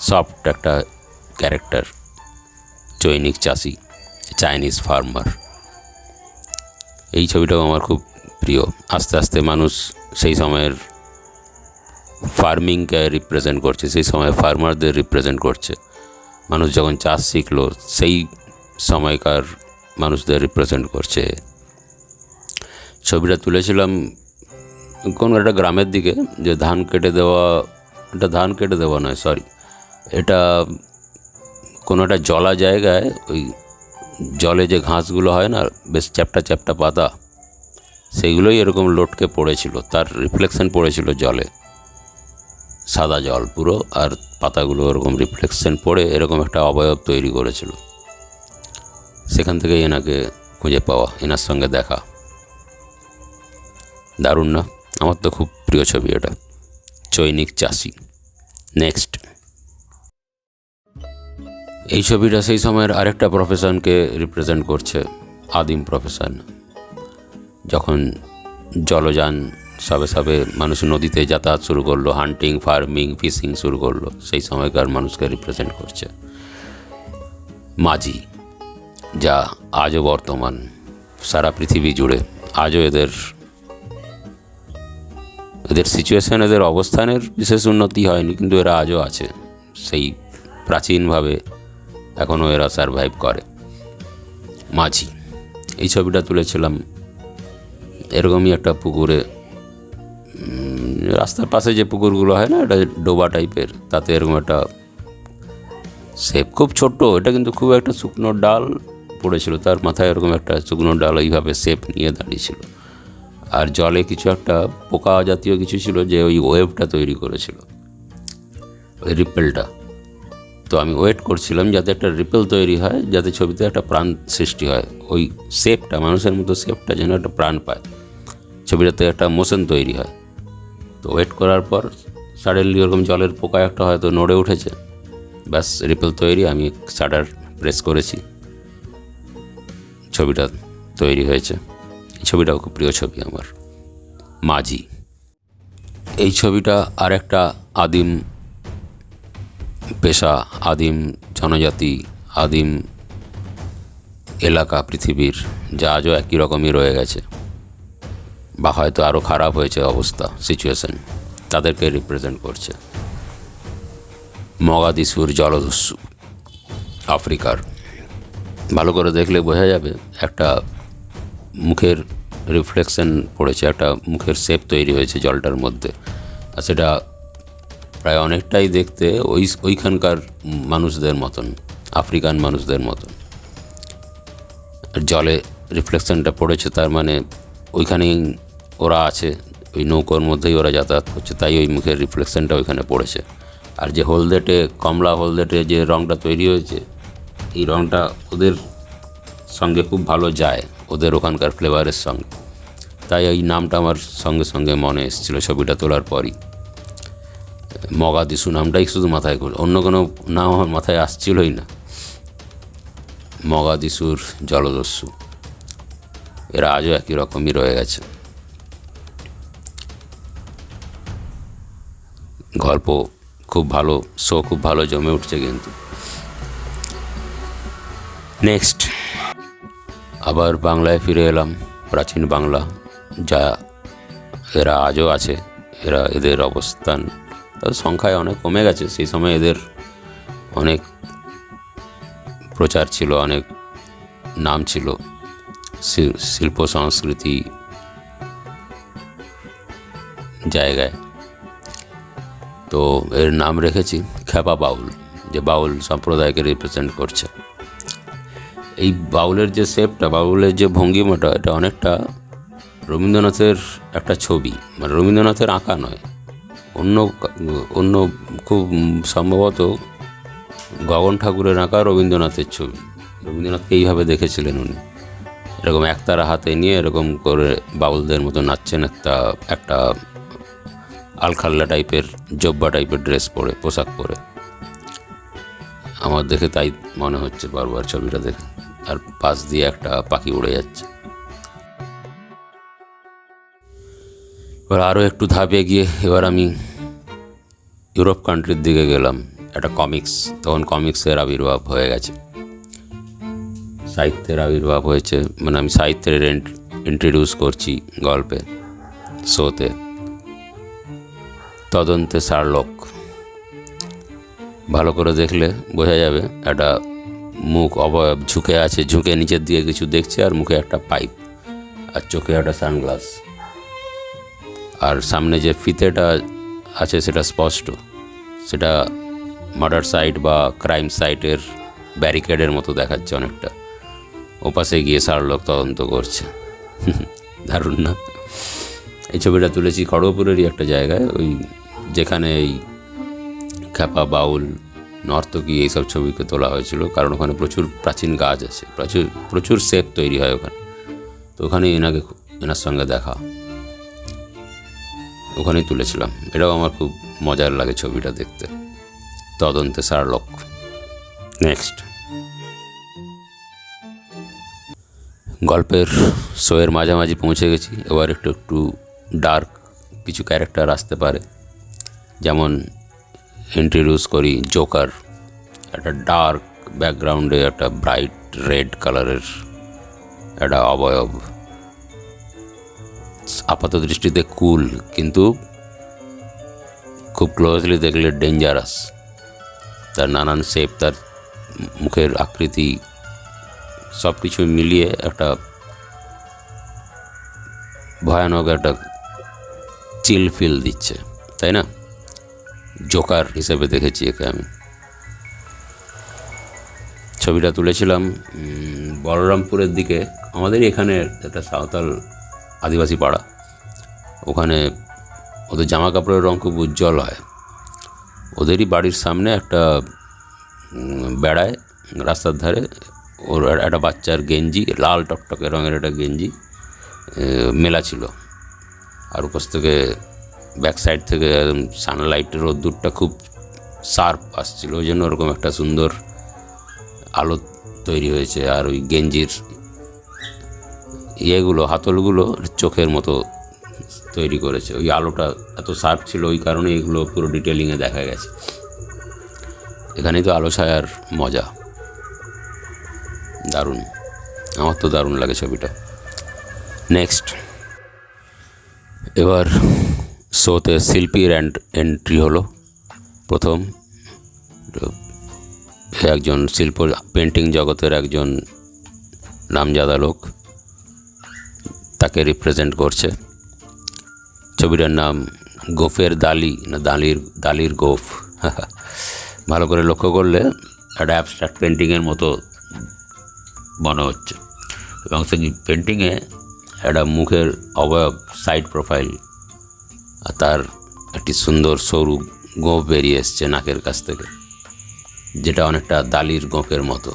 Speaker 1: সফট একটা ক্যারেক্টার। চৈনিক চাষি, চাইনিজ ফার্মার, এই ছবিটাও আমার খুব প্রিয়। আস্তে আস্তে মানুষ সেই সময়ের ফার্মিংকে রিপ্রেজেন্ট করছে, সেই সময় ফার্মারদের রিপ্রেজেন্ট করছে। মানুষ যখন চাষ শিখলো, সেই সময়কার মানুষদের রিপ্রেজেন্ট করছে। ছবিটা তুলেছিলাম কোনো একটা গ্রামের দিকে, যে ধান কেটে দেওয়া নয়, সরি, এটা কোনো একটা জলা জায়গায়, ওই জলে যে ঘাসগুলো হয় না, বেশ চ্যাপ্টা চ্যাপ্টা পাতা, সেইগুলোই এরকম লটকে পড়েছিল, তার রিফ্লেকশন পড়েছিল জলে, সাদা জল পুরো, আর পাতাগুলো এরকম রিফ্লেকশন পড়ে এরকম একটা অবয়ব তৈরি করেছিল। সেখান থেকে এনাকে খুঁজে পাওয়া, এনার সঙ্গে দেখা, দারুণ না? আমার তো খুব প্রিয় ছবি এটা, চৈনিক চাষি। নেক্সট, এই ছবিটা সেই সময়ের আরেকটা প্রফেশনকে রিপ্রেজেন্ট করছে, আদিম প্রফেশন। যখন জলযান সবে মানুষ নদীতে যাতায়াত শুরু করলো, হান্টিং, ফার্মিং, ফিশিং শুরু করলো, সেই সময়কার মানুষকে রিপ্রেজেন্ট করছে। মাঝি, যা আজও বর্তমান, সারা পৃথিবী জুড়ে আজও এদের এদের সিচুয়েশান, এদের অবস্থানের বিশেষ উন্নতি হয়নি, কিন্তু এরা আজও আছে সেই প্রাচীনভাবে, এখনও এরা সারভাইভ করে। মাঝি, এই ছবিটা তুলেছিলাম এরকমই একটা পুকুরে, রাস্তার পাশে যে পুকুরগুলো হয় না, এটা ডোবা টাইপের, তাতে এরকম একটা শেপ, খুব ছোট্ট, এটা কিন্তু খুব একটা শুকনো ডাল পড়েছিল, তার মাথায় এরকম একটা শুকনো ডাল এইভাবে শেপ নিয়ে দাঁড়িয়েছিল। আর জলে কিছু একটা পোকা জাতীয় কিছু ছিল, যে ওই ওয়েভটা তৈরি করেছিল, ওই রিপেলটা। তো আমি ওয়েট করছিলাম যাতে একটা রিপেল তৈরি হয়, যাতে ছবিতে একটা প্রাণ সৃষ্টি হয়, ওই শেপটা, মানুষের মতো শেপটা যেন একটা প্রাণ পায়, ছবিটাতে একটা মোশন তৈরি হয়। তো ওয়েট করার পর সাডেনলি ওরকম জলের পোকা একটা হয়তো নড়ে উঠেছে, ব্যাস রিপেল তৈরি। আমি শাটার প্রেস করেছি, ছবিটা তৈরি হয়েছে। এই ছবিটাও খুব প্রিয় ছবি আমার, মাঝি। এই ছবিটা আর একটা আদিম পেশা, আদিম জনজাতি, আদিম এলাকা পৃথিবীর, যা আজও একই রকমই রয়ে গেছে, বা হয়তো আরও খারাপ হয়েছে অবস্থা, সিচুয়েশান, তাদেরকে রিপ্রেজেন্ট করছে। মগাদিসুর জলদস্যু, আফ্রিকার। ভালো করে দেখলে বোঝা যাবে একটা মুখের রিফ্লেকশন পড়েছে, একটা মুখের শেপ তৈরি হয়েছে জলটার মধ্যে, আর সেটা প্রায় অনেকটাই দেখতে ওইখানকার মানুষদের মতন, আফ্রিকান মানুষদের মতন। জলে রিফ্লেকশনটা পড়েছে, তার মানে ওইখানেই ওরা আছে, ওই নৌকোর মধ্যেই ওরা যাতায়াত করছে, তাই ওই মুখের রিফ্লেকশনটা ওইখানে পড়েছে। আর যে হলদেটে, কমলা হলদেটে যে রঙটা তৈরি হয়েছে, এই রঙটা ওদের সঙ্গে খুব ভালো যায়, ওদের ওখানকার ফ্লেভারের সঙ্গে, তাই এই নামটা আমার সঙ্গে সঙ্গে মনে এসেছিলো ছবিটা তোলার পরই। মগাদিসু নামটাই শুধু মাথায় করে, অন্য কোনো নাম আমার মাথায় আসছিলই না। মগাদিসুর জলদস্যু, এরা আজও একই রকমই রয়ে গেছে। গল্প খুব ভালো, শো খুব ভালো জমে উঠছে। কিন্তু নেক্সট আবার বাংলায় ফিরে এলাম, প্রাচীন বাংলা, যা এরা আজও আছে, এদের অবস্থান তাদের সংখ্যায় অনেক কমে গেছে। সেই সময় এদের অনেক প্রচার ছিল, অনেক নাম ছিল শিল্প সংস্কৃতি জায়গায়। তো এর নাম রেখেছি খ্যাপা বাউল, যে বাউল সম্প্রদায়কে রিপ্রেজেন্ট করছে। এই বাউলের যে শেপটা, বাউলের যে ভঙ্গিমাটা, এটা অনেকটা রবীন্দ্রনাথের একটা ছবি, মানে রবীন্দ্রনাথের আঁকা নয়, অন্য খুব সম্ভবত গগন ঠাকুরের আঁকা রবীন্দ্রনাথের ছবি। রবীন্দ্রনাথকে এইভাবে দেখেছিলেন উনি, এরকম একতারা হাতে নিয়ে এরকম করে বাউলদের মতো নাচছেন, একটা আলখাল্লা টাইপের, জব্বা টাইপের ড্রেস পরে, পোশাক পরে। আমার দেখে তাই মনে হচ্ছে বারবার ছবিটা দেখে। আর পাশ দিয়ে একটা পাখি উড়ে যাচ্ছে। এবার আরও একটু ধাপে গিয়ে এবার আমি ইউরোপ কান্ট্রির দিকে গেলাম। একটা কমিক্স, তখন কমিক্সের আবির্ভাব হয়ে গেছে, সাহিত্যের আবির্ভাব হয়েছে, মানে আমি সাহিত্যের ইন্ট্রোডিউস করছি গল্পে, শোতে। তদন্তে শার্লক, ভালো করে দেখলে বোঝা যাবে একটা মুখ অবয়ব ঝুঁকে আছে, ঝুঁকে নিচের দিকে কিছু দেখছে, আর মুখে একটা পাইপ, আর চোখে একটা সানগ্লাস, আর সামনে যে ফিতেটা আছে সেটা স্পষ্ট, সেটা মার্ডার সাইট বা ক্রাইম সাইটের ব্যারিকেডের মতো দেখাচ্ছে অনেকটা। ওপাশে গিয়ে শার্লক তদন্ত করছে। দারুণ না? এই ছবিটা তুলেছি খড়গপুরেরই একটা জায়গায়, ওই যেখানে এই খ্যাপা, বাউল, নর্তকী এইসব ছবিকে তোলা হয়েছিল, কারণ ওখানে প্রচুর প্রাচীন গাছ আছে, প্রচুর শেপ তৈরি হয় ওখানে। তো ওখানেই এনার সঙ্গে দেখা, ওখানেই তুলেছিলাম। এটাও আমার খুব মজার লাগে ছবিটা দেখতে, তদন্তে শার্লক। নেক্সট গল্পের শোয়ের মাঝামাঝি পৌঁছে গেছি। এবার একটু ডার্ক কিছু ক্যারেক্টার আসতে পারে, যেমন ইন্ট্রোডিউস করি জোকার, একটা ডার্ক ব্যাকগ্রাউন্ডে একটা ব্রাইট রেড কালারের একটা অবয়ব, আপাত দৃষ্টিতে কুল, কিন্তু খুব ক্লোজলি দেখলে ডেঞ্জারাস। তার নানান শেপ, তার মুখের আকৃতি সব কিছু মিলিয়ে একটা ভয়ানক একটা চিল ফিল দিচ্ছে, তাই না? জোকার হিসেবে দেখেছি একে আমি। ছবিটা তুলেছিলাম বলরামপুরের দিকে, আমাদের এখানে একটা সাঁওতাল আদিবাসী পাড়া। ওখানে ওদের জামা কাপড়ের রঙ খুব উজ্জ্বল হয়। ওদেরই বাড়ির সামনে একটা বেড়ায় রাস্তার ধারে, ওর একটা বাচ্চার গেঞ্জি, লাল টকটকে রঙের একটা গেঞ্জি মেলা ছিল। আর উপর থেকে ব্যাক সাইড থেকে সানলাইটের রোদ্দুরটা খুব শার্প আসছিল, ওই জন্য ওরকম একটা সুন্দর আলো তৈরি হয়েছে। আর ওই গেঞ্জির ইয়েগুলো, হাতলগুলো চোখের মতো তৈরি করেছে। ওই আলোটা এত শার্প ছিল, ওই কারণে এগুলো পুরো ডিটেলিংয়ে দেখা গেছে। এখানেই তো আলো ছায়ার মজা, দারুণ। আমার তো দারুণ লাগে ছবিটা। নেক্সট, এবার শোতে শিল্পীর এন্ট্রি হলো প্রথম। একজন শিল্প পেন্টিং জগতের একজন নামজাদা লোক, তাকে রিপ্রেজেন্ট করছে। ছবিটার নাম গোফের দালি, না দালির গোফ। ভালো করে লক্ষ্য করলে একটা অ্যাবস্ট্রাক্ট পেন্টিংয়ের মতো মনে হচ্ছে, এবং সেই পেন্টিংয়ে একটা মুখের অবয়ব, সাইড প্রোফাইল, আর তার একটি সুন্দর সরু গোঁফ বেরিয়ে এসছে নাকের কাছ থেকে, যেটা অনেকটা দালির গোঁফের মতো,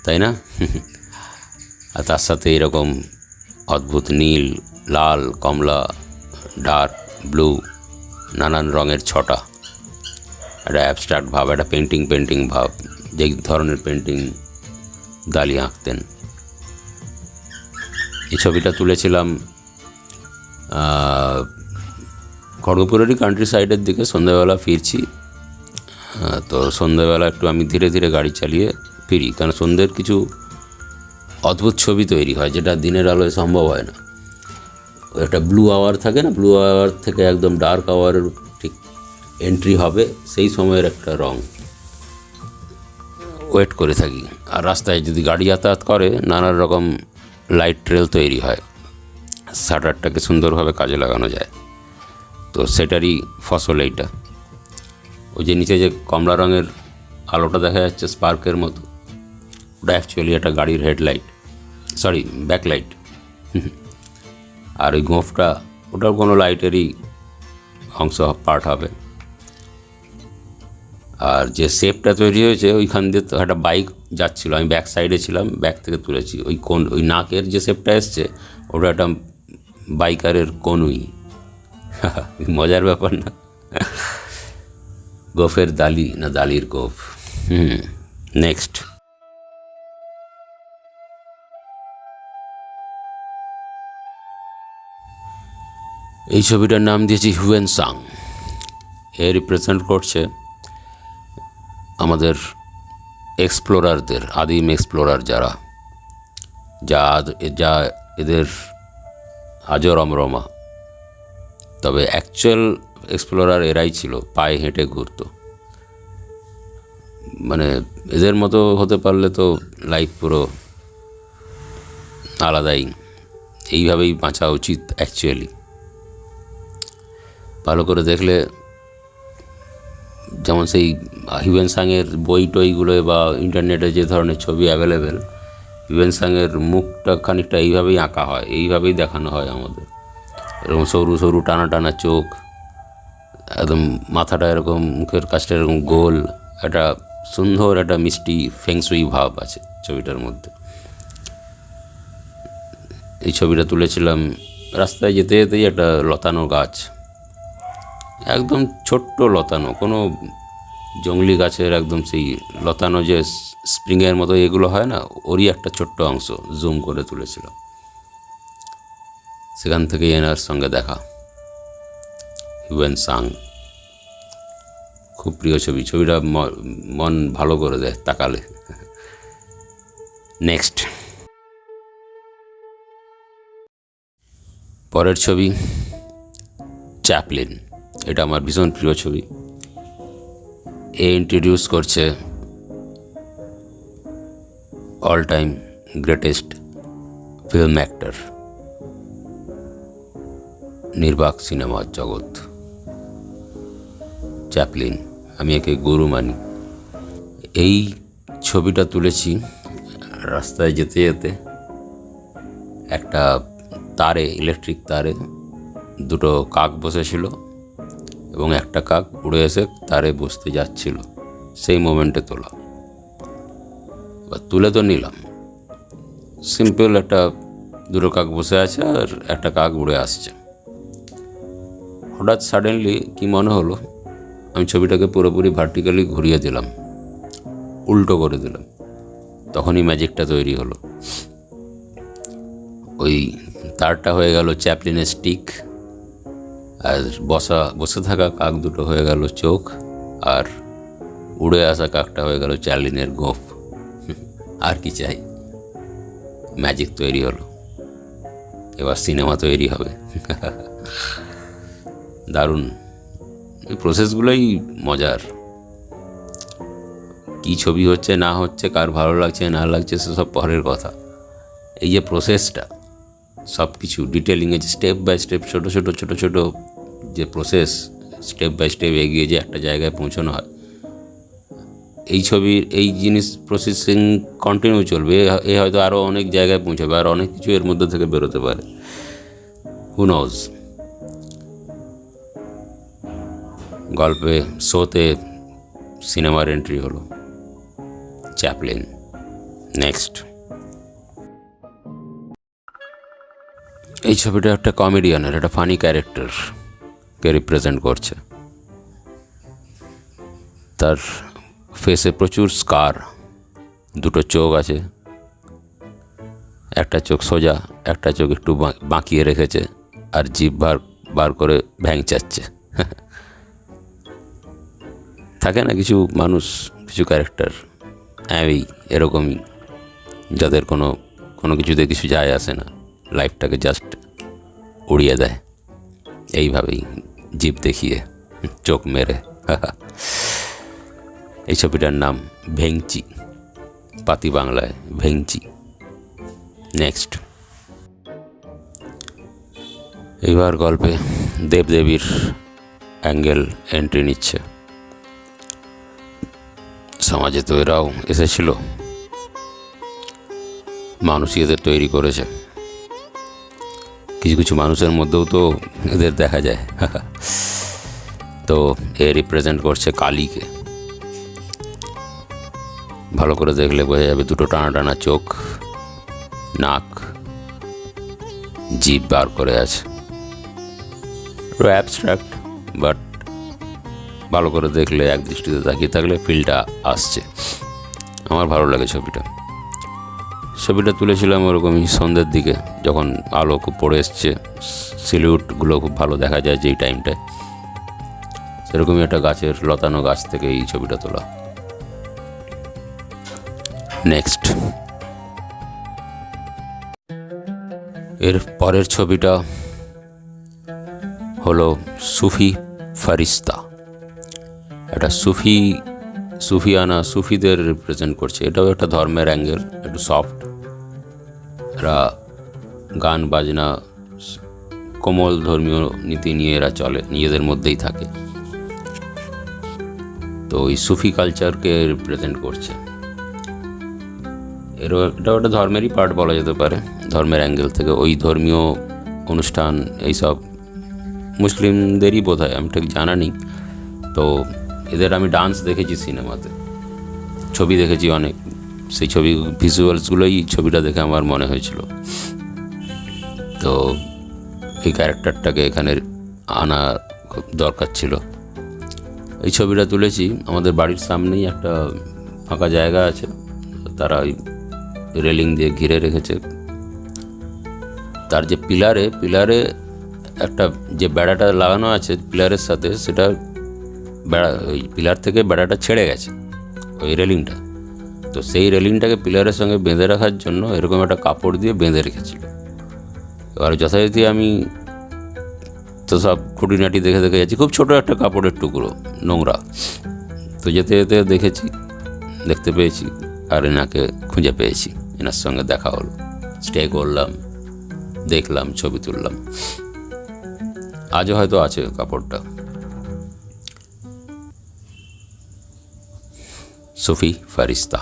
Speaker 1: তাই না? আর তার সাথে এরকম অদ্ভুত নীল, লাল, কমলা, ডার্ক ব্লু, নানান রঙের ছটা, একটা অ্যাবস্ট্রাক্ট ভাব, একটা পেন্টিং ভাব, যে ধরনের পেন্টিং দালি আঁকতেন। এই ছবিটা তুলেছিলাম খড়গপুরেরই কান্ট্রি সাইডের দিকে। সন্ধ্যাবেলা ফিরছি, তো সন্ধ্যাবেলা একটু আমি ধীরে ধীরে গাড়ি চালিয়ে ফিরি, কারণ সন্ধ্যের কিছু অদ্ভুত ছবি তৈরি হয় যেটা দিনের আলোয় সম্ভব হয় না। একটা ব্লু আওয়ার থাকে না, ব্লু আওয়ার থেকে একদম ডার্ক আওয়ারের ঠিক এন্ট্রি হবে, সেই সময়ের একটা রং ওয়েট করে থাকি। আর রাস্তায় যদি গাড়ি যাতায়াত করে, নানান রকম লাইট ট্রেল তৈরি হয়, শাটারটাকে সুন্দরভাবে কাজে লাগানো যায়। তো সেটারই ফসল এইটা। ওই যে নিচে যে কমলা রঙের আলোটা দেখা যাচ্ছে স্পার্কের মতো, ওটা অ্যাকচুয়ালি একটা গাড়ির হেডলাইট, সরি ব্যাকলাইট। আর ওই গোঁফটা, ওটাও কোনো লাইটেরই অংশ, পার্ট হবে। আর যে শেপটা তৈরি হয়েছে, ওইখান দিয়ে তো একটা বাইক যাচ্ছিলো, আমি ব্যাক সাইডে ছিলাম, ব্যাক থেকে তুলেছি। ওই নাকের যে শেপটা এসছে, ওটা একটা বাইকারের কনুই। মজার ব্যাপার না? গোফের দালি, না দালির গোফ। নেক্সট, এই ছবিটার নাম দিয়েছি হুয়েন সাং। এ রিপ্রেজেন্ট করছে আমাদের এক্সপ্লোরারদের, আদিম এক্সপ্লোরার যারা, যা এদের আজও রমরমা। তবে অ্যাকচুয়াল এক্সপ্লোরার এরাই ছিল, পায়ে হেঁটে ঘুরতো। মানে এদের মতো হতে পারলে তো লাইফ পুরো আলাদাই। এইভাবেই বাঁচা উচিত অ্যাকচুয়ালি। ভালো করে দেখলে, যেমন সেই হিউয়েন সাংয়ের বই টইগুলো বা ইন্টারনেটে যে ধরনের ছবি অ্যাভেলেবেল, হিউয়েন সাংয়ের মুখটা খানিকটা এইভাবেই আঁকা হয়, এইভাবেই দেখানো হয় আমাদের। এরকম সরু সরু টানা টানা চোখ, একদম মাথাটা এরকম, মুখের কাছটা এরকম গোল, একটা সুন্দর একটা মিষ্টি ফেংসুই ভাব আছে ছবিটার মধ্যে। এই ছবিটা তুলেছিলাম রাস্তায় যেতে যেতেই, একটা লতানো গাছ, একদম ছোট্ট লতানো, কোনো জংলি গাছের একদম সেই লতানো যে স্প্রিংয়ের মতো এগুলো হয় না, ওরই একটা ছোট্ট অংশ জুম করে তুলেছিলাম। সেখান থেকে এনার সঙ্গে দেখা, হিউয়েন সাং। খুব প্রিয় ছবি, ছবিটা মন ভালো করে দেয় তাকালে। নেক্সট, পরের ছবি চ্যাপলিন। এটা আমার ভীষণ প্রিয় ছবি। এ ইন্ট্রোডিউস করছে all time greatest film actor, নির্বাক সিনেমার জগৎ, চ্যাপলিন। আমি একে গুরু মানি। এই ছবিটা তুলেছি রাস্তায় যেতে যেতে। একটা তারে, ইলেকট্রিক তারে দুটো কাক বসেছিল এবং একটা কাক উড়ে এসে তারে বসতে যাচ্ছিল, সেই মোমেন্টে তোলা। এবার তুলে তো নিলাম, সিম্পল একটা দুটো কাক বসে আছে আর একটা কাক উড়ে আসছে। হঠাৎ সাডেনলি কি মনে হলো, আমি ছবিটাকে পুরোপুরি ভার্টিক্যালি ঘুরিয়ে দিলাম, উল্টো করে দিলাম। তখনই ম্যাজিকটা তৈরি হলো। ওই তারটা হয়ে গেল চ্যাপলিনের স্টিক, আর বসে থাকা কাক দুটো হয়ে গেল চোখ, আর উড়ে আসা কাকটা হয়ে গেল চ্যাপলিনের গোঁফ। আর কি চাই? ম্যাজিক তৈরি হলো। এবার সিনেমা তৈরি হবে। দারুণ। এই প্রসেসগুলোই মজার। কী ছবি হচ্ছে না হচ্ছে, কার ভালো লাগছে না লাগছে, সেসব পরের কথা। এই যে প্রসেসটা, সব কিছু ডিটেলিংয়ে যে স্টেপ বাই স্টেপ ছোটো ছোটো যে প্রসেস, স্টেপ বাই স্টেপ এগিয়ে যে একটা জায়গায় পৌঁছানো হয়, এই ছবির এই জিনিস প্রসেসিং কন্টিনিউ চলবে। এ হয়তো আরও অনেক জায়গায় পৌঁছাবে, আর অনেক কিছু এর মধ্যে থেকে বেরোতে পারে, হু নোজ। গল্পে শোতে সিনেমার এন্ট্রি হলো, চ্যাপলিন। নেক্সট, এই ছবিটা একটা কমেডিয়ানের, একটা ফানি ক্যারেক্টারকে রিপ্রেজেন্ট করছে। তার ফেসে প্রচুর স্কার, দুটো চোখ আছে, একটা চোখ সোজা, একটা চোখ একটু বাঁকিয়ে রেখেছে, আর জিভ বার করে ভ্যাংচাচ্ছে। থাকে না কিছু মানুষ, কিছু ক্যারেক্টার এরকমই, যাদের কোনো কিছুতে কিছু যায় আসে না, লাইফটাকে জাস্ট উড়িয়ে দেয় এইভাবেই, জিভ দেখিয়ে, চোখ মেরে। এই ছবিটার নাম ভেংচি, পাতি বাংলায় ভেংচি। নেক্সট, এইবার গল্পে দেবদেবীর অ্যাঙ্গেল এন্ট্রি নিচ্ছে। সমাজে তো এরাও এসেছিল, মানুষই এদের তৈরি করেছে। কিছু কিছু মানুষের মধ্যেও তো এদের দেখা যায়। তো এ রিপ্রেজেন্ট করছে কালীকে। ভালো করে দেখলে বোঝা যাবে, দুটো টানা টানা চোখ, নাক, জিভ বার করে আছে। অ্যাবস্ট্রাক্ট, বাট ভালো করে দেখলে, এক দৃষ্টিতে তাকিয়ে থাকলে ফিলটা আসছে। আমার ভালো লাগে ছবিটা। ছবিটা তুলেছিলাম ওরকমই সন্ধ্যের দিকে, যখন আলো খুব পড়ে এসছে, সিলিউটগুলো খুব ভালো দেখা যায় যেই টাইমটায়। সেরকমই একটা গাছের, লতানো গাছ থেকে এই ছবিটা তোলা। নেক্সট, এর পরের ছবিটা হলো সুফি ফারিস্তা। একটা সুফিদের রিপ্রেজেন্ট করছে। এটাও একটা ধর্মের অ্যাঙ্গেল, একটু সফট। এরা গান বাজনা, কোমল ধর্মীয় নীতি নিয়ে এরা চলে, নিজেদের মধ্যেই থাকে। তো এই সুফি কালচারকে রিপ্রেজেন্ট করছে। এটাও একটা ধর্মেরই পার্ট বলা যেতে পারে, ধর্মের অ্যাঙ্গেল থেকে। ওই ধর্মীয় অনুষ্ঠান এইসব মুসলিমদেরই বোধ হয়, আমি ঠিক জানা নেই। তো এদের আমি ডান্স দেখেছি সিনেমাতে, ছবি দেখেছি অনেক। সেই ছবি ভিজুয়ালসগুলোই ছবিটা দেখে আমার মনে হয়েছিল। তো এই ক্যারেক্টারটাকে এখানে আনা খুব দরকার ছিল। এই ছবিটা তুলেছি, আমাদের বাড়ির সামনেই একটা ফাঁকা জায়গা আছে, তারা ওই রেলিং দিয়ে ঘিরে রেখেছে। তার যে পিলারে একটা যে বেড়াটা লাগানো আছে পিলারের সাথে, সেটা ওই পিলার থেকে বেড়াটা ছেড়ে গেছে, ওই রেলিংটা। তো সেই রেলিংটাকে পিলারের সঙ্গে বেঁধে রাখার জন্য এরকম একটা কাপড় দিয়ে বেঁধে রেখেছিল। এবার যথারীতি আমি তো সব খুঁটিনাটি দেখে দেখে যাচ্ছি, খুব ছোটো একটা কাপড়ের টুকরো, নোংরা। তো যেতে যেতে দেখতে পেয়েছি, আর এনাকে খুঁজে পেয়েছি, এনার সঙ্গে দেখা হলো, স্টে করলাম, দেখলাম, ছবি তুললাম। আজও হয়তো আছে কাপড়টা। সুফি ফারিস্তা।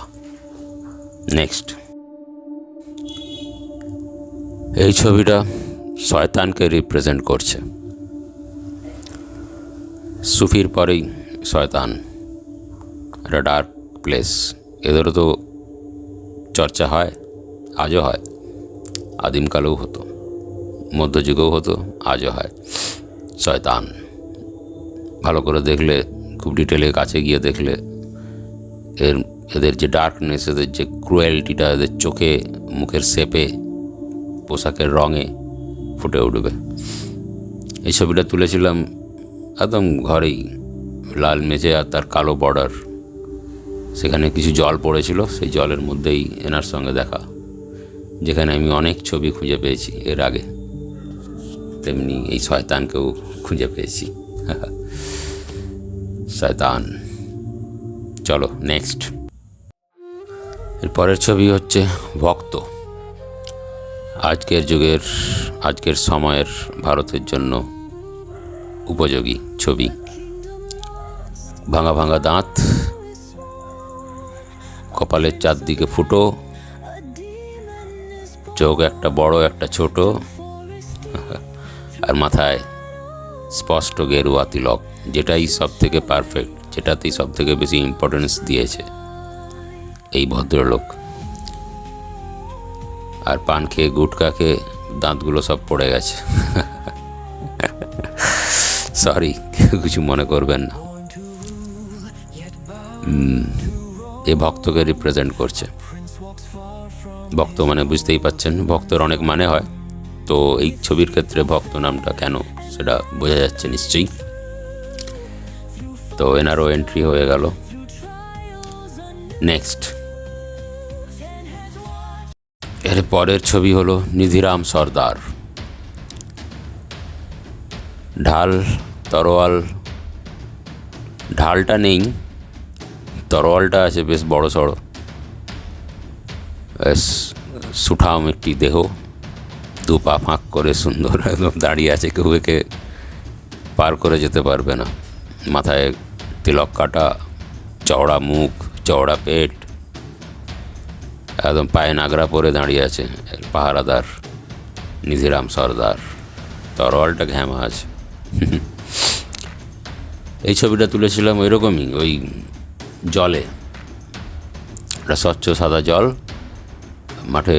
Speaker 1: নেক্সট, এই ছবিটা শয়তানকে রিপ্রেজেন্ট করছে। সুফির পরেই শয়তান, একটা ডার্ক প্লেস। এদেরও তো চর্চা হয়, আজও হয়, আদিমকালেও হতো, মধ্যযুগেও হতো, আজও হয়। শয়তান ভালো করে দেখলে, খুব ডিটেলে কাছে গিয়ে দেখলে এদের যে ডার্কনেস, এদের যে ক্রুয়েলটিটা এদের চোখে, মুখের শেপে, পোশাকের রঙে ফুটে উঠবে। এই ছবিটা তুলেছিলাম একদম ঘরেই, লাল মেঝে আর তার কালো বর্ডার, সেখানে কিছু জল পড়েছিল, সেই জলের মধ্যেই এনার সঙ্গে দেখা, যেখানে আমি অনেক ছবি খুঁজে পেয়েছি এর আগে, তেমনি এই শয়তানকেও খুঁজে পেয়েছি। শয়তান। চলো নেক্সট, এর পরের ছবি হচ্ছে ভক্ত। আজকের যুগের, আজকের সময়ের ভারতের জন্য উপযোগী ছবি। ভাঙা ভাঙা দাঁত, কপালের চারদিকে ফুটো, চোখ একটা বড় একটা ছোট, আর মাথায় স্পষ্ট গেরুয়া তিলক, যেটাই সব থেকে পারফেক্ট, যেটাতেই সব থেকে বেশি ইম্পর্টেন্স দিয়েছে এই ভদ্রলোক। আর পান খেয়ে, গুটকা খেয়ে দাঁতগুলো সব পড়ে গেছে। সরি, কিছু মনে করবেন না। এ ভক্তকে রিপ্রেজেন্ট করছে। ভক্ত মানে বুঝতেই পাচ্ছেন, ভক্তর অনেক মানে হয়, তো এই ছবির ক্ষেত্রে ভক্ত নামটা কেন সেটা বোঝা যাচ্ছে নিশ্চয়ই। তো এনারও এন্ট্রি হয়ে গেল। নেক্সট, এর পরের ছবি হলো নিধিরাম সর্দার। ঢাল, তরোয়াল, ঢালটা নেই, তরোয়ালটা আছে বেশ বড় সড়ো, বেশ সুঠাম একটি দেহ, দু পা ফাঁক করে সুন্দর একদম দাঁড়িয়ে আছে, কেউ একে পার করে যেতে পারবে না। মাথায় তিলক কাটা, চওড়া মুখ, চওড়া পেট, একদম পায়ে নাগরা পরে দাঁড়িয়ে আছে পাহারাদার নিধিরাম সর্দার। তরোয়ালটা ঘ্যামা আছে। এই ছবিটা তুলেছিলাম ওই রকমই, ওই জলে, একটা স্বচ্ছ সাদা জল, মাঠে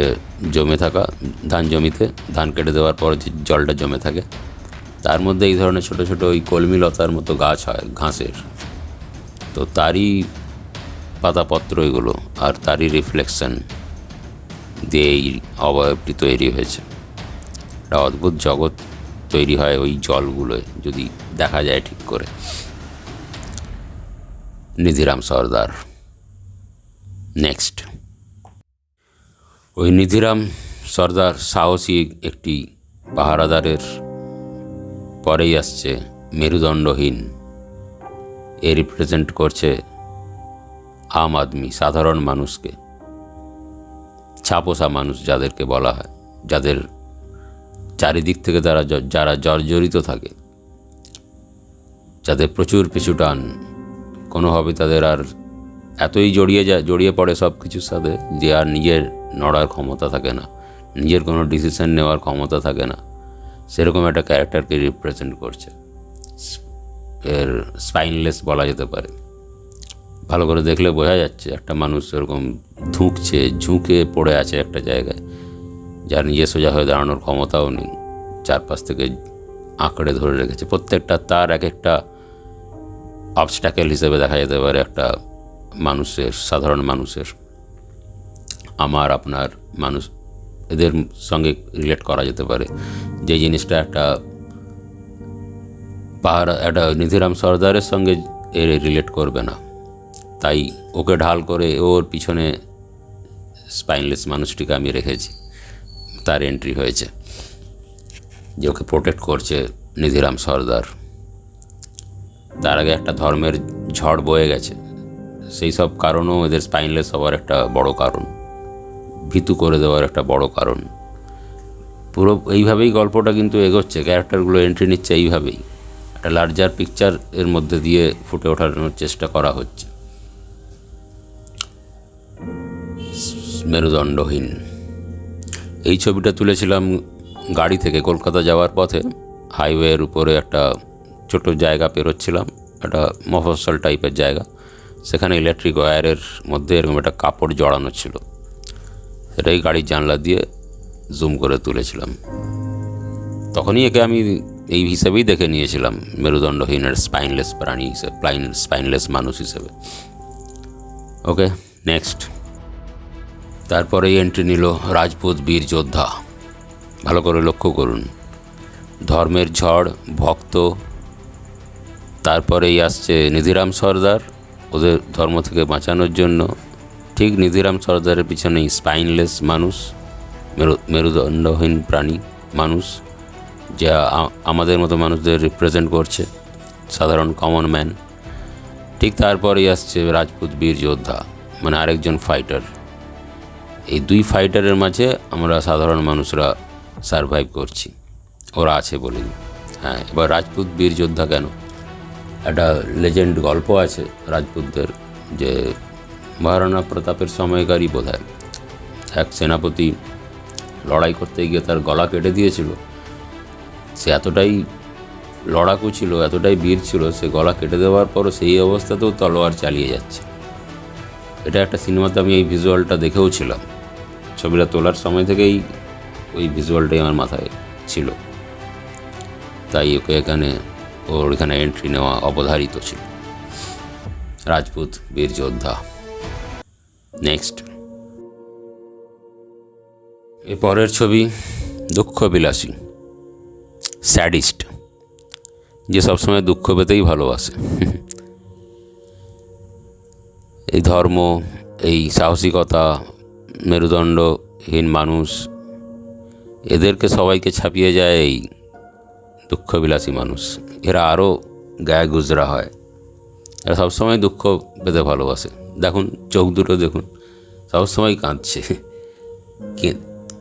Speaker 1: জমে থাকা, ধান জমিতে ধান কেটে দেওয়ার পর যে জলটা জমে থাকে, তার মধ্যে এই ধরনের ছোটো ছোটো ওই কলমি লতার মতো গাছ হয় ঘাসের, তো তারই পাতাপত্র এগুলো, আর তারই রিফ্লেকশন দিয়ে এই অবয়বটি তৈরি হয়েছে। একটা অদ্ভুত জগৎ তৈরি হয় ওই জলগুলোয়, যদি দেখা যায় ঠিক করে। নিধিরাম সর্দার। নেক্সট, ওই নিধিরাম সর্দার সাহসী একটি পাহারাদারের পরেই আসছে মেরুদণ্ডহীন। এ রিপ্রেজেন্ট করছে আম আদমি, সাধারণ মানুষকে, ছাপোষা মানুষ যাদেরকে বলা হয়, যাদের চারিদিক থেকে যারা জর্জরিত থাকে, যাদের প্রচুর পিছু টান, কোনোভাবে তাদের আর এতই জড়িয়ে পড়ে সব কিছুর সাথে যে আর নিজের নড়ার ক্ষমতা থাকে না, নিজের কোনো ডিসিশন নেওয়ার ক্ষমতা থাকে না, সেরকম একটা ক্যারেক্টারকে রিপ্রেজেন্ট করছে। এর স্পাইনলেস বলা যেতে পারে। ভালো করে দেখলে বোঝা যাচ্ছে একটা মানুষ এরকম ঝুঁকে পড়ে আছে একটা জায়গায়, যার নিজে সোজা হয়ে দাঁড়ানোর ক্ষমতাও নেই, চারপাশ থেকে আঁকড়ে ধরে রেখেছে। প্রত্যেকটা তার এক একটা অবস্ট্যাকেল হিসেবে দেখা যেতে পারে একটা মানুষের, সাধারণ মানুষের, আমার আপনার মানুষ, এদের সঙ্গে রিলেট করা যেতে পারে। যে জিনিসটা একটা একটা নিধিরাম সর্দারের সঙ্গে এর রিলেট করবে না, তাই ওকে ঢাল করে ওর পিছনে স্পাইনলেস মানুষটিকে আমি রেখেছি, তার এন্ট্রি হয়েছে, যে ওকে প্রোটেক্ট করছে নিধিরাম সর্দার। তার আগে একটা ধর্মের ঝড় বয়ে গেছে, সেই সব কারণও এদের স্পাইনলেস হওয়ার একটা বড় কারণ, ভীতু করে দেওয়ার একটা বড় কারণ। পুরো এইভাবেই গল্পটা কিন্তু এগোচ্ছে, ক্যারেক্টারগুলো এন্ট্রি নিচ্ছে এইভাবেই, একটা লার্জার পিকচার এর মধ্যে দিয়ে ফুটে ওঠানোর চেষ্টা করা হচ্ছে। মেরুদণ্ডহীন এই ছবিটা তুলেছিলাম গাড়ি থেকে কলকাতা যাওয়ার পথে। হাইওয়ের উপরে একটা ছোট জায়গা পেরোচ্ছিলাম, একটা মফস্বল টাইপের জায়গা, সেখানে ইলেকট্রিক ওয়্যারের মধ্যে এরকম একটা কাপড় জড়ানো ছিল, সেটাই গাড়ির জানলা দিয়ে জুম করে তুলেছিলাম। তখনই একে আমি এই হিসেবেই দেখে নিয়েছিলাম, মেরুদণ্ডহীনের স্পাইনলেস প্রাণী হিসেবে, স্পাইনলেস মানুষ হিসেবে। ওকে, নেক্সট। তারপরেই এন্ট্রি নিল রাজপুত বীর যোদ্ধা। ভালো করে লক্ষ্য করুন, ধর্মের ঝড়, ভক্ত, তারপরেই আসছে নিধিরাম সর্দার ওদের ধর্ম থেকে বাঁচানোর জন্য। ঠিক নিধিরাম সর্দারের পিছনেই স্পাইনলেস মানুষ, মেরুদণ্ডহীন প্রাণী মানুষ, যা আমাদের মতো মানুষদের রিপ্রেজেন্ট করছে, সাধারণ কমন ম্যান। ঠিক তারপরেই আসছে রাজপুত বীর যোদ্ধা, মানে আরেকজন ফাইটার। এই দুই ফাইটারের মাঝে আমরা সাধারণ মানুষরা সারভাইভ করছি, ওরা আছে বলেই। হ্যাঁ, এবার রাজপুত বীর যোদ্ধা কেন? একটা লেজেন্ড গল্প আছে রাজপুতদের, যে মহারানা প্রতাপের সময়কারই বোধহয় এক সেনাপতি লড়াই করতে গিয়ে তার গলা কেটে দিয়েছিল। সে এতটাই লড়াকু ছিল, এতটাই বীর ছিল, সে গলা কেটে দেওয়ার পরও সেই অবস্থাতেও তলোয়ার চালিয়ে যাচ্ছে। এটা একটা সিনেমাতে আমি এই ভিজুয়ালটা দেখেও ছিলাম, ছবিটা তোলার সময় থেকেই ওই ভিজুয়ালটাই আমার মাথায় ছিল, তাই ওকে ওর এখানে এন্ট্রি নেওয়া অবধারিত ছিল। রাজপুত বীর যোদ্ধা। নেক্সট, এর পরের ছবি দুঃখ বিলাসী, স্যাডিস্ট, যে সবসময় দুঃখ পেতেই ভালোবাসে। এই ধর্ম, এই সাহসিকতা, মেরুদণ্ডহীন মানুষ, এদেরকে সবাইকে ছাপিয়ে যায় এই দুঃখবিলাসী মানুষ। এরা আরও গায়ে গুজরা হয়, এরা সবসময় দুঃখ পেতে ভালোবাসে। দেখুন চোখ দুটো দেখুন, সবসময় কাঁদছে,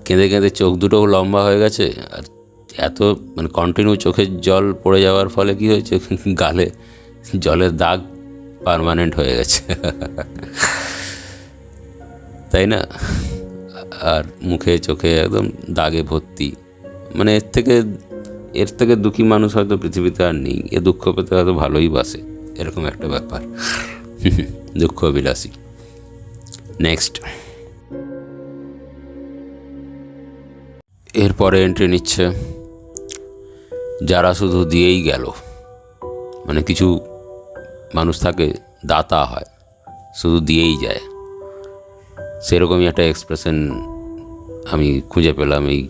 Speaker 1: কেঁদে কেঁদে চোখ দুটো লম্বা হয়ে গেছে। আর এত মানে কন্টিনিউ চোখের জল পড়ে যাওয়ার ফলে কি হয়েছে, গালে জলের দাগ পার্মানেন্ট হয়ে গেছে, তাই না? আর মুখে চোখে একদম দাগে ভর্তি। মানে এর থেকে দুঃখী মানুষ হয়তো পৃথিবীতে আর নেই। এ দুঃখ পেতে হয়তো ভালোই বাসে, এরকম একটা ব্যাপার। দুঃখ বিলাসী। নেক্সট, এরপরে এন্ট্রি নিচ্ছে যারা শুধু দিয়েই গেল। মানে কিছু মানুষ থাকে দাতা হয়, শুধু দিয়েই যায়, সেরকমই একটা এক্সপ্রেশন আমি খুঁজে পেলাম এই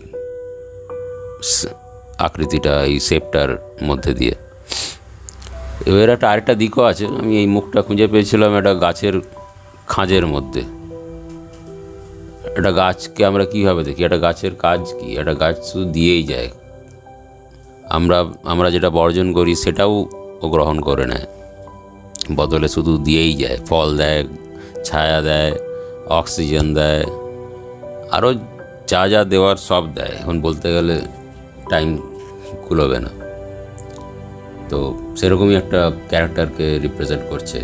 Speaker 1: আকৃতিটা, এই শেপটার মধ্যে দিয়ে। এবার একটা আরেকটা দিকও আছে, আমি এই মুখটা খুঁজে পেয়েছিলাম একটা গাছের খাঁজের মধ্যে। একটা গাছকে আমরা কীভাবে দেখি, একটা গাছের কাজ কি, একটা গাছ শুধু দিয়েই যায়। আমরা যেটা বর্জন করি সেটাও ও গ্রহণ করে নেয়, বদলে শুধু দিয়েই যায়। ফল দেয়, ছায়া দেয়, অক্সিজেন দেয়, আরও যা যা দেওয়ার সব দেয়। এখন বলতে গেলে টাইম কুলোবে না। তো সেরকমই একটা ক্যারেক্টারকে রিপ্রেজেন্ট করছে,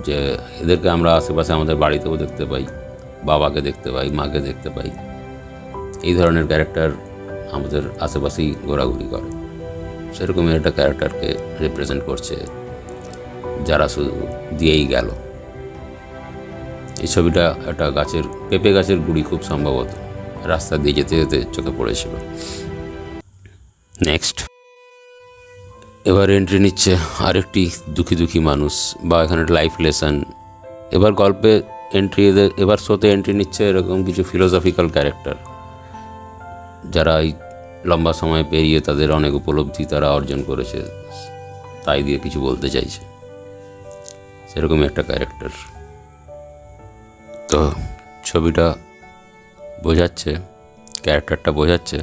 Speaker 1: যে এদেরকে আমরা আশেপাশে আমাদের বাড়িতেও দেখতে পাই, বাবাকে দেখতে পাই, মাকে দেখতে পাই। এই ধরনের ক্যারেক্টার আমাদের আশেপাশেই ঘোরাঘুরি করে। সেরকমই একটা ক্যারেক্টারকে রিপ্রেজেন্ট করছে যারা শুধু দিয়েই গেল। এই ছবিটা একটা পেঁপে গাছের গুঁড়ি খুব সম্ভবত রাস্তা দিয়ে যেতে যেতে চোখে পড়েছিল। নেক্সট, এবার এন্ট্রি নিচ্ছে আরেকটি দুঃখী মানুষ, বা এখানে একটা লাইফ লেসন। এবার গল্পে এবার শোতে এন্ট্রি নিচ্ছে এরকম কিছু ফিলোসফিক্যাল ক্যারেক্টার, যারা এই লম্বা সময় পেরিয়ে তাদের অনেক উপলব্ধি তারা অর্জন করেছে, তাই দিয়ে কিছু বলতে চাইছে, সেরকমই একটা ক্যারেক্টার। তো ছবিটা বোঝাচ্ছে, ক্যারেক্টারটা বোঝাচ্ছে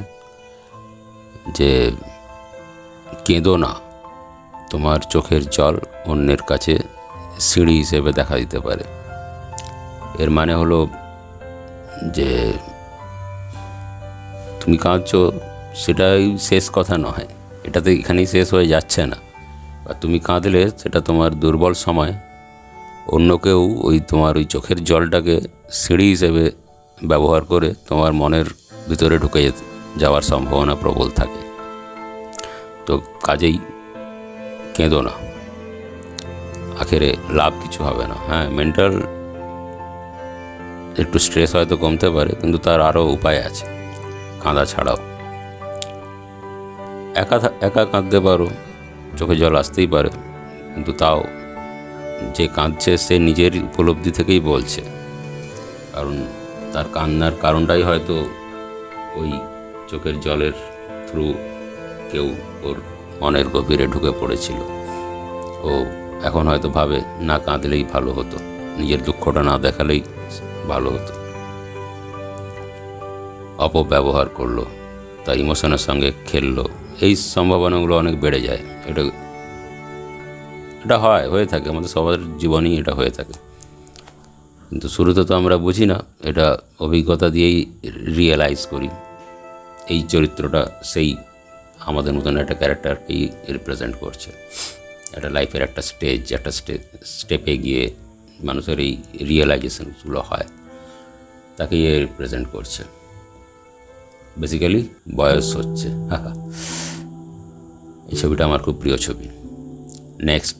Speaker 1: যে কেঁদো না, তোমার চোখের জল অন্যের কাছে সিঁড়ি হিসেবে দেখা দিতে পারে। এর মানে হলো যে তুমি কাঁদছো, সেটাই শেষ কথা নয়, এটাতে এখানেই শেষ হয়ে যাচ্ছে না। বা তুমি কাঁদলে সেটা তোমার দুর্বল সময় অন্য কেউ ওই তোমার ওই চোখের জলটাকে সিঁড়ি হিসেবে ব্যবহার করে তোমার মনের ভিতরে ঢুকে যাওয়ার সম্ভাবনা প্রবল থাকে। তো কাজেই কেঁদো না, আখেরে লাভ কিছু হবে না। হ্যাঁ, মেন্টাল একটু স্ট্রেস হয়তো কমতে পারে, কিন্তু তার আরও উপায় আছে কাঁদা ছাড়াও। একা কাঁদতে পারো, চোখে জল আসতেই পারে, কিন্তু তাও যে কাঁদছে সে নিজের উপলব্ধি থেকেই বলছে, কারণ তার কান্নার কারণটাই হয়তো ওই চোখের জলের থ্রু কেউ ওর মনের গভীরে ঢুকে পড়েছিল। ও এখন হয়তো ভাবে না কাঁদলেই ভালো হতো, নিজের দুঃখটা না দেখালেই ভালো হতো। অপব্যবহার করলো, তার ইমোশনের সঙ্গে খেললো, এই সম্ভাবনাগুলো অনেক বেড়ে যায়। এটা হয়ে থাকে, আমাদের সবার জীবনেই এটা হয়ে থাকে, কিন্তু শুরুতে তো আমরা বুঝি না, এটা অভিজ্ঞতা দিয়েই রিয়েলাইজ করি। এই চরিত্রটা সেই আমাদের মতন একটা ক্যারেক্টারকেই রিপ্রেজেন্ট করছে। একটা লাইফের একটা স্টেপে গিয়ে মানুষের এই রিয়েলাইজেশনগুলো হয়, তাকেই রিপ্রেজেন্ট করছে। বেসিক্যালি বয়স হচ্ছে। এই ছবিটা আমার খুব প্রিয় ছবি। নেক্সট,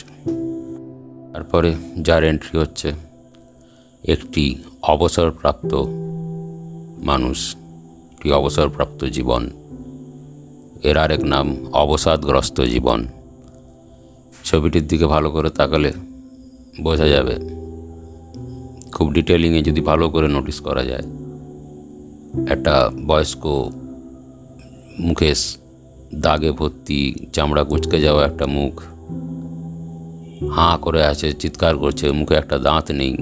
Speaker 1: তারপরে যার এন্ট্রি হচ্ছে একটি অবসরপ্রাপ্ত মানুষ, একটি অবসরপ্রাপ্ত জীবন। এর আরেক নাম অবসাদগ্রস্ত জীবন। ছবিটির দিকে ভালো করে তাকালে বোঝা যাবে, খুব ডিটেলিংয়ে যদি ভালো করে নোটিস করা যায়, একটা বয়স্ক মুখে দাগে ভর্তি, চামড়া কুঁচকে যাওয়া একটা মুখ, হাঁ করে আছে, চিৎকার করছে, মুখে একটা দাঁত নেই,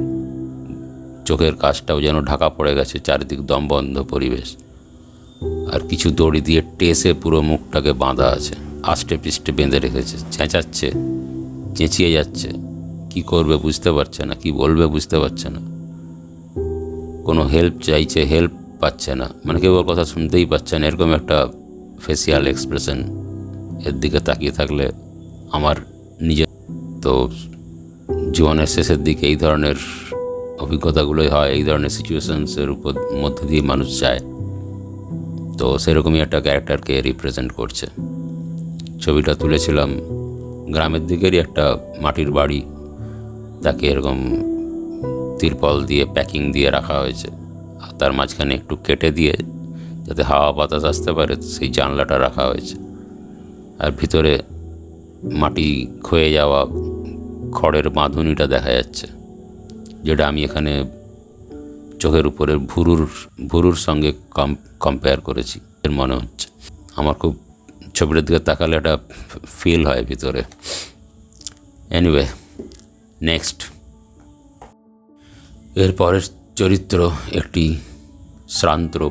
Speaker 1: চোখের কাজটাও যেন ঢাকা পড়ে গেছে, চারিদিক দমবন্ধ পরিবেশ, আর কিছু দড়ি দিয়ে টেসে পুরো মুখটাকে বাঁধা আছে, আষ্টে পৃষ্ঠে বেঁধে রেখেছে, চেঁচাচ্ছে, চেঁচিয়ে যাচ্ছে, কি করবে বুঝতে পারছে না, কি বলবে বুঝতে পারছে না, কোনো হেল্প চাইছে, হেল্প পাচ্ছে না, মানে কেউ ওর কথা শুনতেই পাচ্ছে না, এরকম একটা ফেসিয়াল এক্সপ্রেশন। এর দিকে তাকিয়ে থাকলে আমার নিজের তো জীবনের শেষের দিকে এই ধরনের অভিজ্ঞতাগুলোই হয়, এই ধরনের সিচুয়েশনসের মধ্যে দিয়ে মানুষ যায়। তো সেরকমই একটা ক্যারেক্টারকে রিপ্রেজেন্ট করছে। ছবিটা তুলেছিলাম গ্রামের দিকেরই একটা মাটির বাড়ি, তাকে এরকম তিরপল দিয়ে প্যাকিং দিয়ে রাখা হয়েছে, আর তার মাঝখানে একটু কেটে দিয়ে যাতে হাওয়া বাতাস আসতে পারে সেই জানলাটা রাখা হয়েছে, আর ভিতরে মাটি ক্ষয়ে যাওয়া খড়ের বাঁধুনিটা দেখা যাচ্ছে, যেটা আমি এখানে চোখের উপরের ভুরুর সঙ্গে কম্পেয়ার করেছি। এর মনে হচ্ছে আমার খুব ছবিটার দিকে তাকালে একটা ফিল হয় ভিতরে। এনিওয়ে, নেক্সট, এর পরের চরিত্র একটি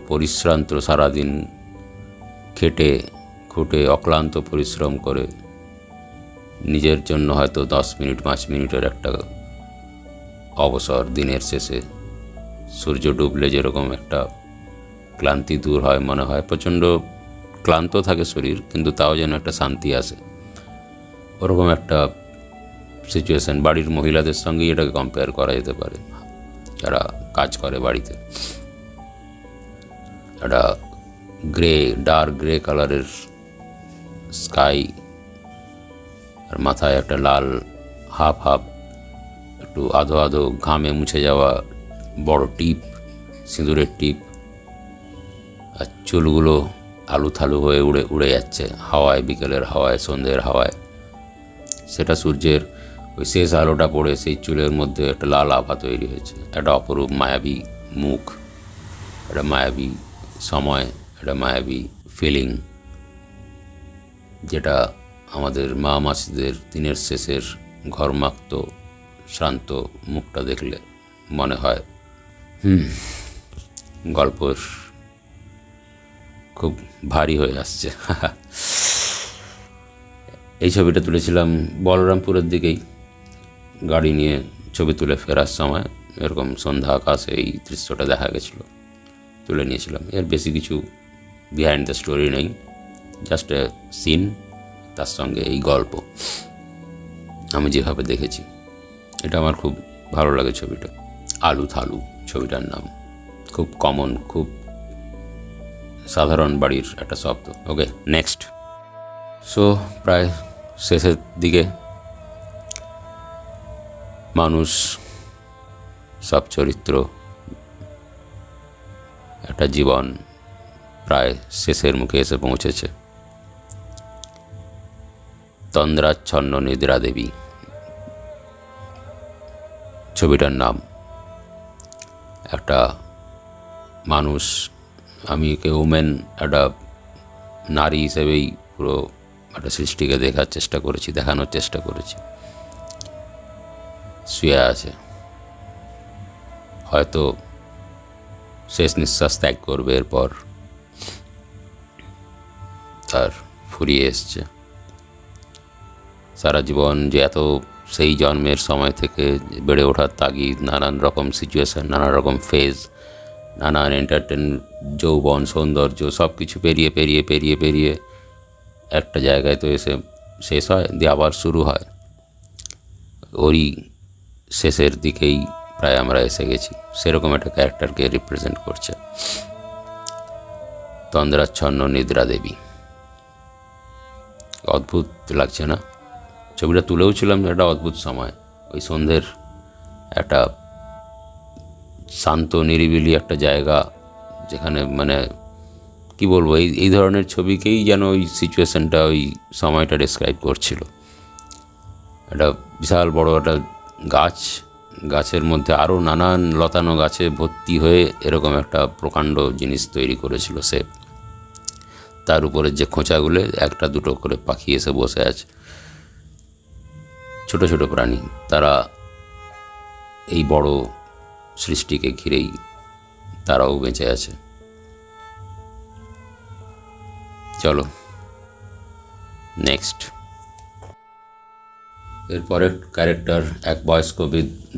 Speaker 1: পরিশ্রান্ত, সারাদিন খেটে খুঁটে অক্লান্ত পরিশ্রম করে নিজের জন্য হয়তো 10 মিনিট 5 মিনিটের একটা অবসর, দিনের শেষে সূর্য ডুবলে যেরকম একটা ক্লান্তি দূর হয়, মনে হয় প্রচণ্ড ক্লান্ত থাকে শরীর, কিন্তু তাও যেন একটা শান্তি আসে, ওরকম একটা সিচুয়েশান বাড়ির মহিলাদের সঙ্গেই এটাকে কম্পেয়ার করা যেতে পারে, যারা কাজ করে বাড়িতে। একটা ডার্ক গ্রে কালারের স্কাই, আর মাথায় একটা লাল হাফ একটু আধো ঘামে মুছে যাওয়া বড় টিপ, সিঁদুরের টিপ, আর চুলগুলো আলু থালু হয়ে উড়ে যাচ্ছে হাওয়ায়, বিকেলের হাওয়ায়, সন্ধ্যের হাওয়ায়। সেটা সূর্যের ওই শেষ আলোটা পড়ে সেই চুলের মধ্যে একটা লাল আভা তৈরি হয়েছে, একটা অপরূপ মায়াবী মুখ, একটা মায়াবী সময়, একটা মায়াবী ফিলিং, যেটা আমাদের মা মাসিদের দিনের শেষের ঘরমাক্ত শ্রান্ত মুখটা দেখলে মনে হয় গল্পের খুব ভারী হয়ে আসছে। এই ছবিটা তুলেছিলাম বলরামপুরের দিকেই, গাড়ি নিয়ে ছবি তুলে ফেরার সময় এরকম সন্ধ্যা আকাশে এই দৃশ্যটা দেখা গেছিলো, তুলে নিয়েছিলাম। এর বেশি কিছু বিহাইন্ড দ্য স্টোরি নেই, জাস্ট এ সিন, তার সঙ্গে এই গল্প আমি যেভাবে দেখেছি। এটা আমার খুব ভালো লাগে ছবিটা। আলু থালু ছবিটার নাম, খুব কমন, খুব সাধারণ বাড়ির একটা শব্দ। ওকে, নেক্সট। সো প্রায় শেষের দিকে, মানুষ, সব চরিত্র, একটা জীবন প্রায় শেষের মুখে এসে পৌঁছেছে। তন্দ্রাচ্ছন্ন নিদ্রা দেবী ছবিটার নাম। একটা মানুষ, আমি একে ওমেন, একটা নারী হিসেবেই পুরো একটা সৃষ্টিকে দেখানোর চেষ্টা করেছি। শুয়ে আছে, হয়তো শেষ নিঃশ্বাস ত্যাগ করবে, এরপর তার ফুরিয়ে এসছে সারা জীবন যে এত, সেই জন্মের সময় থেকে বেড়ে ওঠার তাগিদ, নানান রকম সিচুয়েশান, নানা রকম ফেজ, নানান এন্টারটেন, যৌবন, সৌন্দর্য, সব কিছু পেরিয়ে পেরিয়ে পেরিয়ে পেরিয়ে একটা জায়গায় তো এসে শেষ হয়, দিয়ে আবার শুরু হয়। ওরই শেষের দিকেই প্রায় আমরা এসে গেছি, সেরকম একটা ক্যারেক্টারকে রিপ্রেজেন্ট করছে তন্দ্রাচ্ছন্ন নিদ্রা দেবী। অদ্ভুত লাগছে না? ছবিটা তুলেও ছিলাম একটা অদ্ভুত সময়, ওই সন্ধ্যের একটা শান্ত নিরিবিলি একটা জায়গা, যেখানে মানে কি বলবো, এই ধরনের ছবিকেই যেন ওই সিচুয়েশানটা, ওই সময়টা ডেসক্রাইব করছিল। একটা বিশাল বড় একটা গাছের মধ্যে আরও নানান লতানো গাছে ভর্তি হয়ে এরকম একটা প্রকাণ্ড জিনিস তৈরি করেছিল সে। তার উপরে যে খোঁচাগুলো, একটা দুটো করে পাখি এসে বসে আছে, ছোট ছোট প্রাণী, তারা এই বড় সৃষ্টিকে ঘিরেই তারাও বেঁচে আছে। চলো নেক্সট। এরপরের ক্যারেক্টার এক বয়স্ক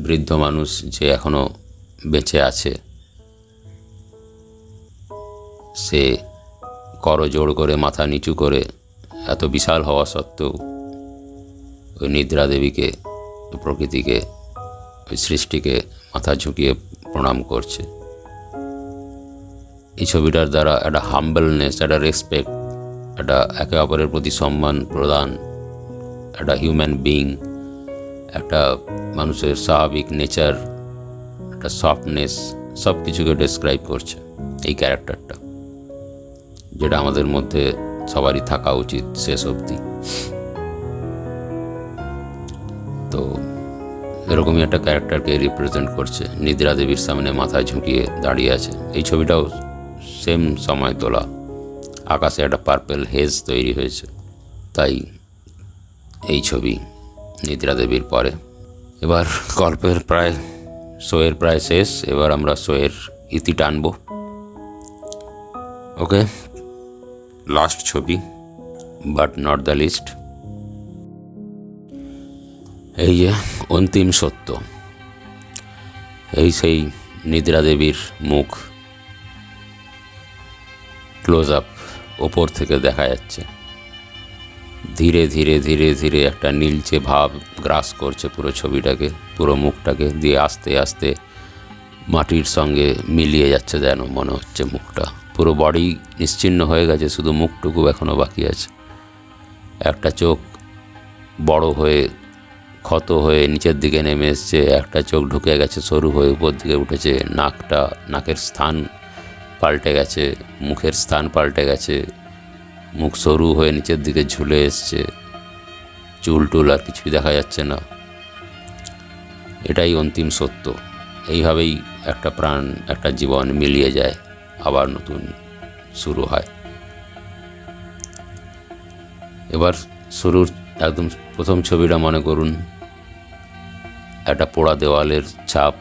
Speaker 1: বৃদ্ধ মানুষ, যে এখনো বেঁচে আছে। সে করজোড় করে, মাথা নিচু করে, এত বিশাল হওয়া সত্ত্বেও ওই নিদ্রা দেবীকে, প্রকৃতিকে, ওই সৃষ্টিকে মাথা ঝুঁকিয়ে প্রণাম করছে। এই ছবিটার দ্বারা একটা হাম্বলনেস, একটা রেসপেক্ট, একটা একে অপরের প্রতি সম্মান প্রদান, একটা হিউম্যান বিইং, একটা মানুষের স্বাভাবিক নেচার, একটা সফটনেস, সব কিছুকে ডেসক্রাইব করছে এই ক্যারেক্টারটা, যেটা আমাদের মধ্যে সবারই থাকা উচিত শেষ অবধি। তো এরকমই একটা ক্যারেক্টারকে রিপ্রেজেন্ট করছে, নিদ্রা দেবীর সামনে মাথায় ঝুঁকিয়ে দাঁড়িয়ে আছে। এই ছবিটাও সেম সময় তোলা, আকাশে একটা পার্পেল হেজ তৈরি হয়েছে, তাই এই ছবি নিদ্রা দেবীর পরে। এবার গল্পের শোয়ের প্রায় শেষ, এবার আমরা শোয়ের ইতি টানব। ওকে, লাস্ট ছবি, বাট নট দ্য লিস্ট। এই যে অন্তিম সত্য, এই সেই নিদ্রা দেবীর মুখ ক্লোজ আপ ওপর থেকে দেখা যাচ্ছে। ধীরে ধীরে ধীরে ধীরে একটা নীলচে ভাব গ্রাস করছে পুরো ছবিটাকে, পুরো মুখটাকে, দিয়ে আস্তে আস্তে মাটির সঙ্গে মিলিয়ে যাচ্ছে, যেন মনে হচ্ছে মুখটা। পুরো বডি নিশ্চিহ্ন হয়ে গেছে, শুধু মুখটুকু এখনও বাকি আছে। একটা চোখ বড় হয়ে, ক্ষত হয়ে নিচের দিকে নেমে এসছে, একটা চোখ ঢুকে গেছে, সরু হয়ে উপর দিকে উঠেছে। নাকের স্থান পাল্টে গেছে, মুখের স্থান পাল্টে গেছে, মুখ সরু হয়ে নিচের দিকে ঝুলে এসছে, চুল টুল আর কিছুই দেখা যাচ্ছে না। এটাই অন্তিম সত্য। এইভাবেই একটা প্রাণ, একটা জীবন মিলিয়ে যায়, আবার নতুন শুরু হয়। এবার শুরুর একদম প্রথম ছবিটা মনে করুন, একটা পোড়া দেওয়ালের ছাপ,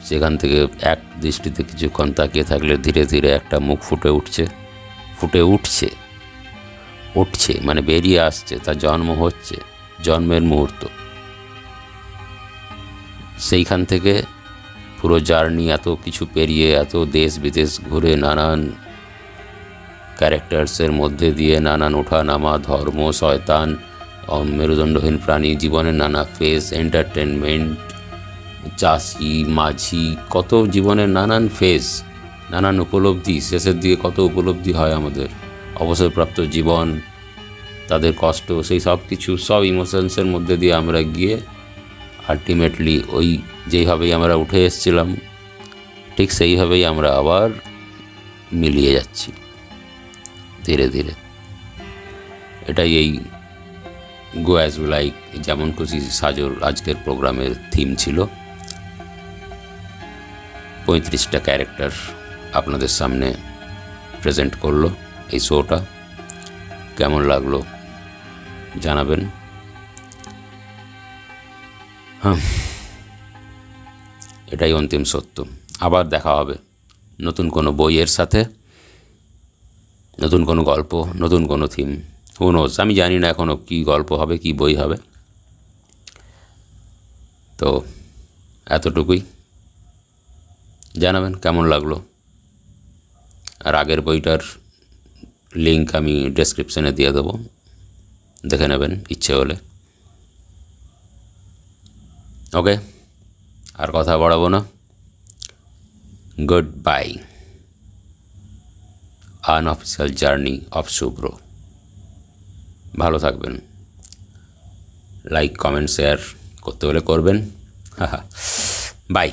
Speaker 1: সেখান থেকে এক দৃষ্টিতে কিছুক্ষণ তাকিয়ে থাকলে ধীরে ধীরে একটা মুখ ফুটে উঠছে। উঠছে, মানে বেরিয়ে আসছে, তার জন্ম হচ্ছে, জন্মের মুহূর্ত। সেইখান থেকে পুরো জার্নি, এত কিছু পেরিয়ে, এত দেশ বিদেশ ঘুরে, নানান ক্যারেক্টার্সের মধ্যে দিয়ে, নানান ওঠা নামা, ধর্ম, শয়তান, মেরুদণ্ডহীন প্রাণী, জীবনের নানা ফেজ, এন্টারটেনমেন্ট, চাষি, মাঝি, কত জীবনের নানান ফেজ, নানান উপলব্ধি, শেষের দিকে কত উপলব্ধি হয় আমাদের, অবসরপ্রাপ্ত জীবন, তাদের কষ্ট, সেই সব কিছু, সব ইমোশনসের মধ্যে দিয়ে আমরা গিয়ে আলটিমেটলি ওই যেইভাবেই আমরা উঠে এসেছিলাম ঠিক সেইভাবেই আমরা আবার মিলিয়ে যাচ্ছি ধীরে ধীরে। এটাই এই গো অ্যাজ ইউ লাইক, যেমন খুশি সাজোর আজকের প্রোগ্রামের থিম ছিল। 35টা ক্যারেক্টার আপনাদের সামনে প্রেজেন্ট করলো এই শোটা। কেমন লাগলো জানাবেন। হ্যাঁ, এটাই অন্তিম সত্য। আবার দেখা হবে নতুন কোনো বইয়ের সাথে, নতুন কোনো গল্প, নতুন কোনো থিম। হু নোজ, আমি জানি না এখনও কী গল্প হবে, কী বই হবে। তো এতটুকুই, জানাবেন কেমন লাগলো। আর আগের বইটার লিঙ্ক আমি ডেসক্রিপশানে দিয়ে দেবো, দেখে নেবেন ইচ্ছে হলে। ওকে, আর কথা বাড়াবো না। Good bye. Unofficial journey of Shubhra. ভালো থাকবেন। লাইক, কমেন্ট, শেয়ার করতে হলে করবেন। বাই।